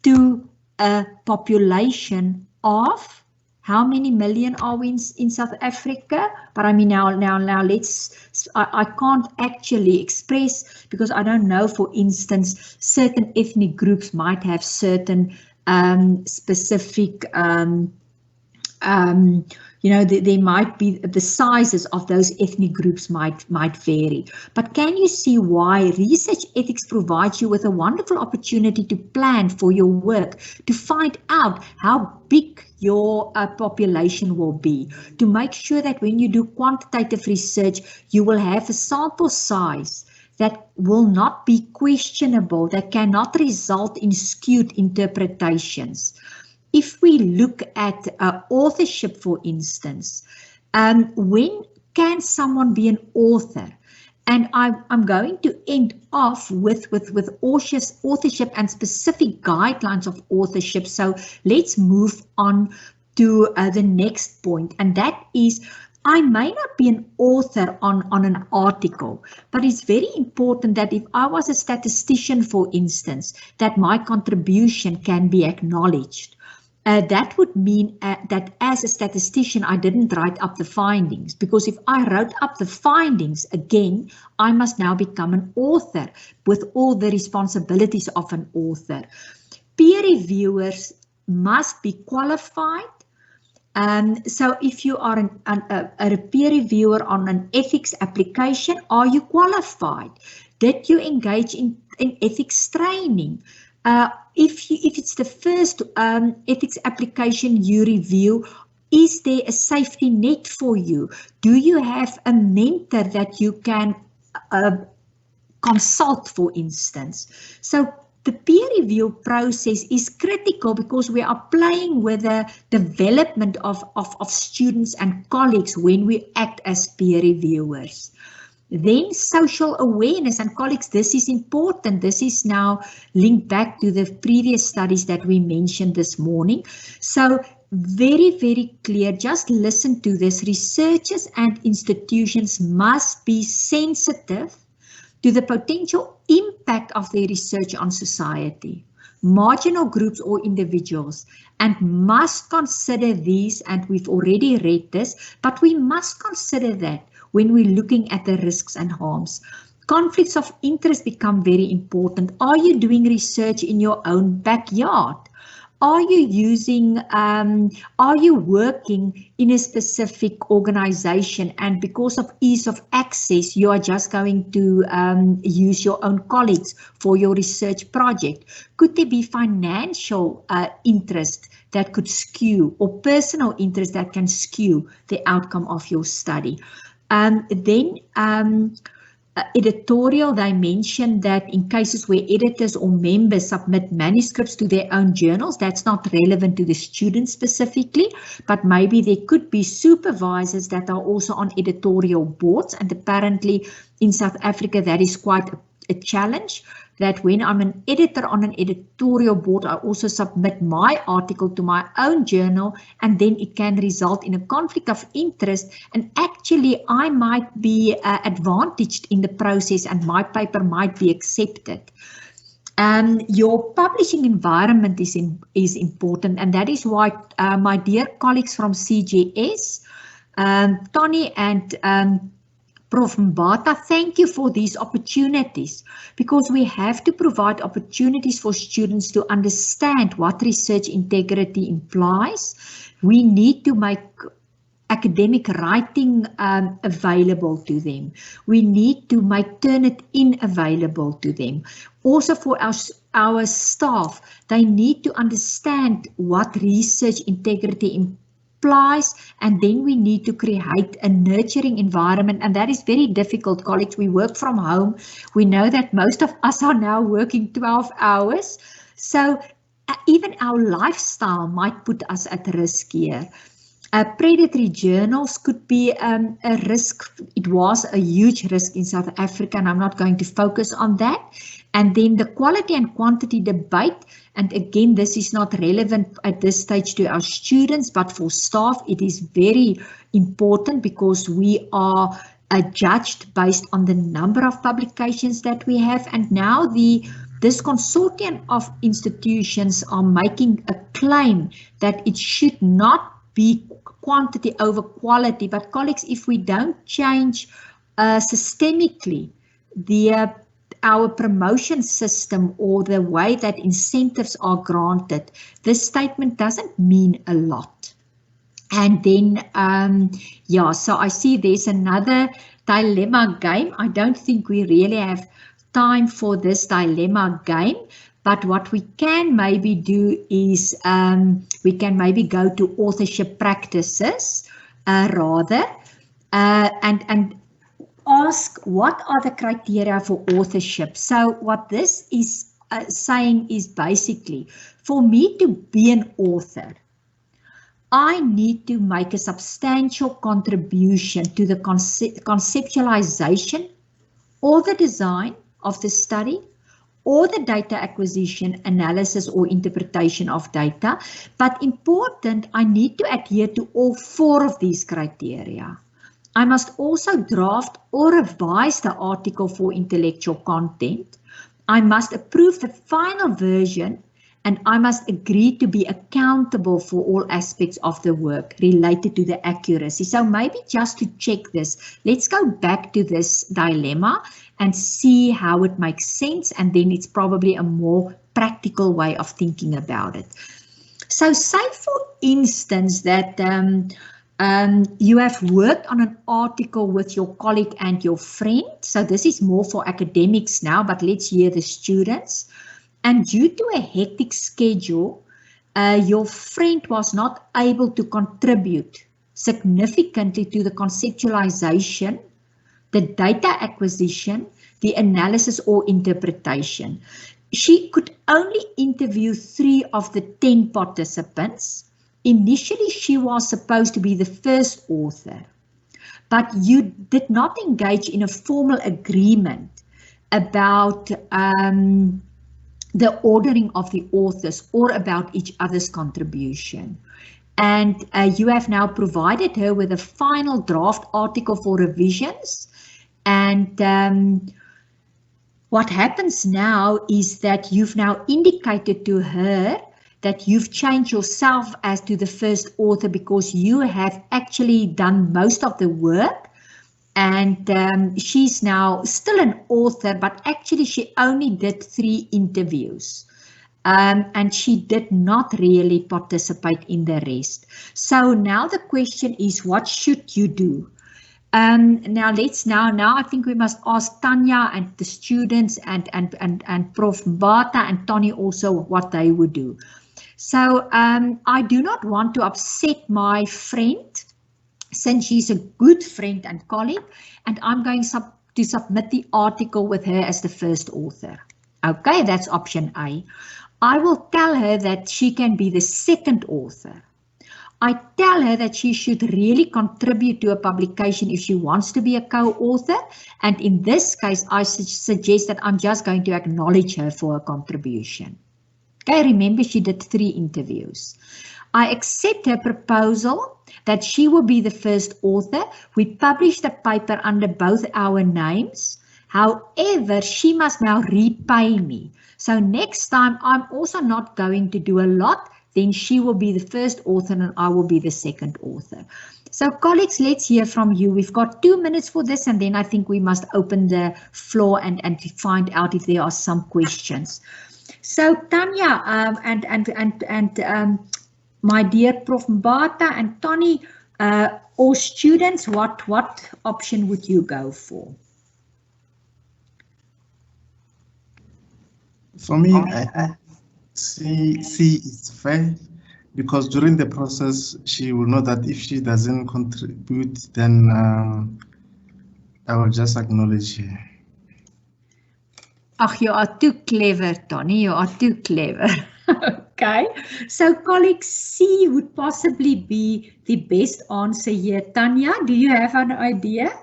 to a population of how many million are we in South Africa? But I mean, now I can't actually express, because I don't know, for instance, certain ethnic groups might have certain specific You know, there might be the sizes of those ethnic groups might vary. But can you see why research ethics provides you with a wonderful opportunity to plan for your work, to find out how big your population will be, to make sure that when you do quantitative research, you will have a sample size that will not be questionable, that cannot result in skewed interpretations. If we look at authorship, for instance, when can someone be an author? And I'm going to end off with authorship and specific guidelines of authorship. So let's move on to the next point, and that is, I may not be an author on an article, but it's very important that if I was a statistician, for instance, that my contribution can be acknowledged. That would mean that as a statistician, I didn't write up the findings, because if I wrote up the findings, again, I must now become an author with all the responsibilities of an author. Peer reviewers must be qualified. So if you are a peer reviewer on an ethics application, are you qualified? Did you engage in ethics training? If it's the first ethics application you review, is there a safety net for you? Do you have a mentor that you can consult, for instance? So the peer review process is critical because we are playing with the development of students and colleagues when we act as peer reviewers. Then social awareness, and colleagues, this is important. This is now linked back to the previous studies that we mentioned this morning. So very, very clear, just listen to this. Researchers and institutions must be sensitive to the potential impact of their research on society, marginal groups or individuals, and must consider these, and we've already read this, but we must consider that when we're looking at the risks and harms. Conflicts of interest become very important. Are you doing research in your own backyard? Are you working in a specific organization, and because of ease of access, you are just going to use your own colleagues for your research project? Could there be financial interest that could skew, or personal interest that can skew the outcome of your study? Editorial, they mentioned that in cases where editors or members submit manuscripts to their own journals, that's not relevant to the students specifically, but maybe there could be supervisors that are also on editorial boards, and apparently in South Africa that is quite a challenge, that when I'm an editor on an editorial board, I also submit my article to my own journal, and then it can result in a conflict of interest, and actually I might be advantaged in the process and my paper might be accepted. Your publishing environment is important, and that is why my dear colleagues from CGS, Tony and Prof. Mbata, thank you for these opportunities, because we have to provide opportunities for students to understand what research integrity implies. We need to make academic writing available to them. We need to make Turnitin available to them. Also for our staff, they need to understand what research integrity implies, and then we need to create a nurturing environment, and that is very difficult, colleagues. We work from home. We know that most of us are now working 12 hours, so even our lifestyle might put us at risk here. Predatory journals could be a risk. It was a huge risk in South Africa, and I'm not going to focus on that. And then the quality and quantity debate, and again, this is not relevant at this stage to our students, but for staff, it is very important, because we are judged based on the number of publications that we have. And now this consortium of institutions are making a claim that it should not be quantity over quality. But colleagues, if we don't change systemically our promotion system or the way that incentives are granted, this statement doesn't mean a lot. And then, yeah, so I see there's another dilemma game. I don't think we really have time for this dilemma game, but what we can maybe do is we can maybe go to authorship practices rather, and ask what are the criteria for authorship. So what this is saying is basically, for me to be an author, I need to make a substantial contribution to the conceptualization or the design of the study or the data acquisition, analysis or interpretation of data. But important, I need to adhere to all 4 of these criteria. I must also draft or revise the article for intellectual content. I must approve the final version, and I must agree to be accountable for all aspects of the work related to the accuracy. So maybe just to check this, let's go back to this dilemma and see how it makes sense, and then it's probably a more practical way of thinking about it. So say for instance that you have worked on an article with your colleague and your friend. So this is more for academics now, but let's hear the students. And due to a hectic schedule, your friend was not able to contribute significantly to the conceptualization, the data acquisition, the analysis or interpretation. She could only interview 3 of the 10 participants. Initially, she was supposed to be the first author, but you did not engage in a formal agreement about the ordering of the authors or about each other's contribution. And you have now provided her with a final draft article for revisions. And what happens now is that you've now indicated to her that you've changed yourself as to the first author because you have actually done most of the work. And she's now still an author, but actually she only did 3 interviews. And she did not really participate in the rest. So now the question is, what should you do? Now I think we must ask Tanya and the students and Prof. Mbata and Tony also what they would do. So I do not want to upset my friend, since she's a good friend and colleague, and I'm going to submit the article with her as the first author. Okay, that's option A. I will tell her that she can be the second author. I tell her that she should really contribute to a publication if she wants to be a co-author, and in this case, I suggest that I'm just going to acknowledge her for her contribution. Okay, remember she did 3 interviews. I accept her proposal that she will be the first author. We publish the paper under both our names. However, she must now repay me. So next time I'm also not going to do a lot. Then she will be the first author and I will be the second author. So colleagues, let's hear from you. We've got 2 minutes for this, and then I think we must open the floor and find out if there are some questions. So Tanya and my dear Prof. Mbata and Tony, or students, what option would you go for? For me, I see it's fair, because during the process she will know that if she doesn't contribute, then I will just acknowledge her. Ach, you are too clever, Tony. You are too clever. Okay, so colleague C would possibly be the best answer here. Tanya, do you have an idea?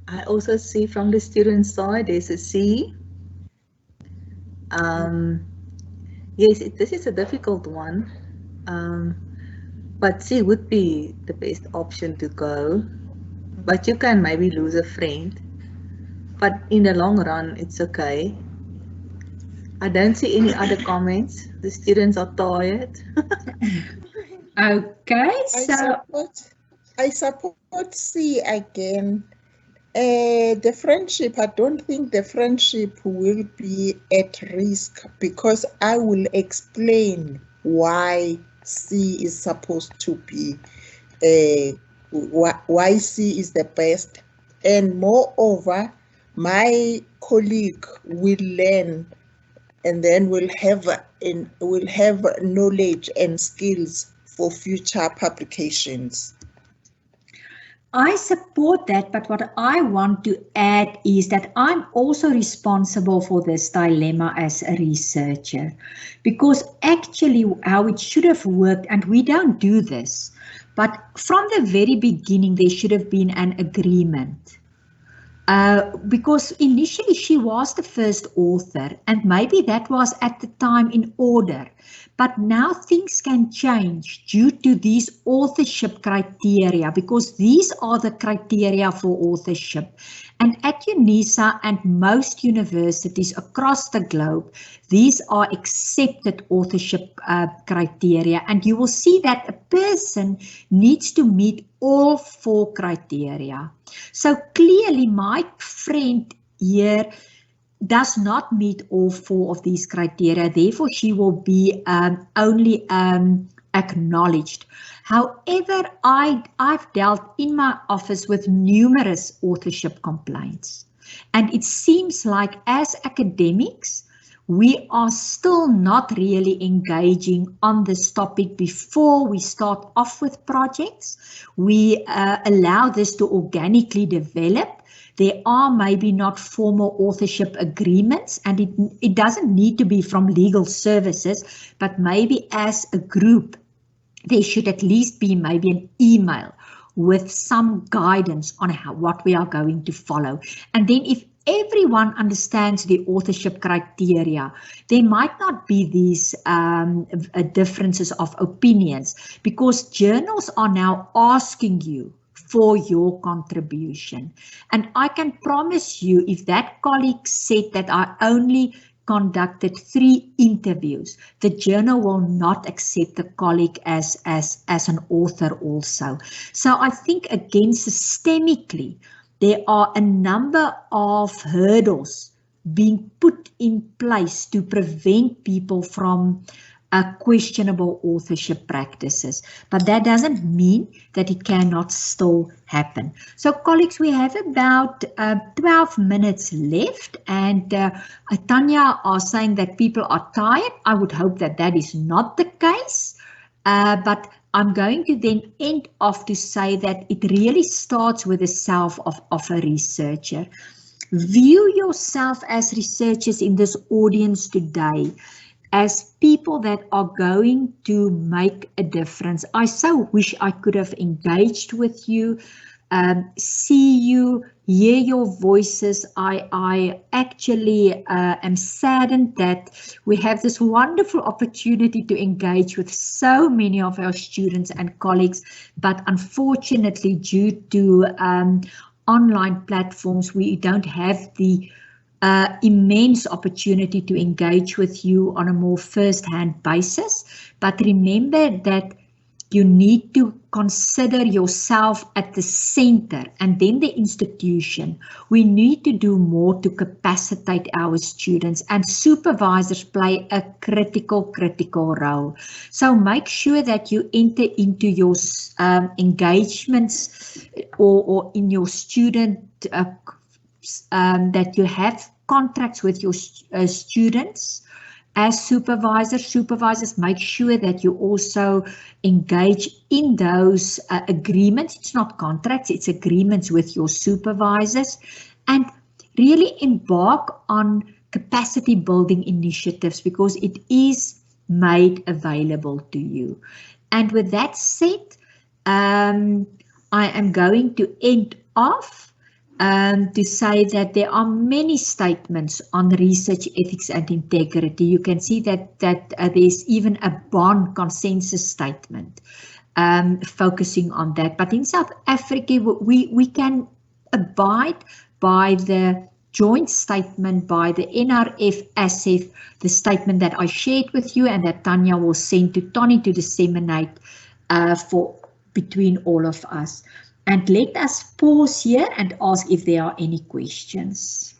I also see from the student side there's a C. Yes, this is a difficult one, but C would be the best option to go. But you can maybe lose a friend, but in the long run, it's okay. I don't see any other comments. The students are tired. Okay, so I support C again. The friendship, I don't think the friendship will be at risk, because I will explain why C is supposed to be YC is the best. And moreover, my colleague will learn and then will have knowledge and skills for future publications. I support that, but what I want to add is that I'm also responsible for this dilemma as a researcher, because actually how it should have worked, and we don't do this, but from the very beginning there should have been an agreement. Because initially she was the first author, and maybe that was at the time in order. But now things can change due to these authorship criteria, because these are the criteria for authorship. And at UNISA and most universities across the globe, these are accepted authorship criteria. And you will see that a person needs to meet all 4 criteria. So clearly my friend here does not meet all 4 of these criteria, therefore she will be only acknowledged. However, I've dealt in my office with numerous authorship complaints, and it seems like as academics, we are still not really engaging on this topic before we start off with projects. We allow this to organically develop. There are maybe not formal authorship agreements, and it doesn't need to be from legal services, but maybe as a group, there should at least be maybe an email with some guidance on what we are going to follow. And then if everyone understands the authorship criteria, there might not be these differences of opinions, because journals are now asking you for your contribution. And I can promise you, if that colleague said that I only conducted 3 interviews, the journal will not accept the colleague as an author also. So I think again, systemically, there are a number of hurdles being put in place to prevent people from questionable authorship practices, but that doesn't mean that it cannot still happen. So colleagues, we have about 12 minutes left, and Tanya are saying that people are tired. I would hope that that is not the case, but I'm going to then end off to say that it really starts with the self of a researcher. View yourself as researchers in this audience today as people that are going to make a difference. I so wish I could have engaged with you, see you, hear your voices. I actually am saddened that we have this wonderful opportunity to engage with so many of our students and colleagues, but unfortunately due to online platforms, we don't have the immense opportunity to engage with you on a more first-hand basis. But remember that you need to consider yourself at the center and then the institution. We need to do more to capacitate our students, and supervisors play a critical role. So make sure that you enter into your engagements or in your student that you have contracts with your students. As supervisors, make sure that you also engage in those agreements. It's not contracts, it's agreements with your supervisors, and really embark on capacity building initiatives, because it is made available to you. And with that said, I am going to end off to say that there are many statements on research ethics and integrity. You can see that there's even a Bonn consensus statement focusing on that. But in South Africa, we can abide by the joint statement by the NRF, ASIF, the statement that I shared with you and that Tanya will send to Tony to disseminate between all of us. And let us pause here and ask if there are any questions.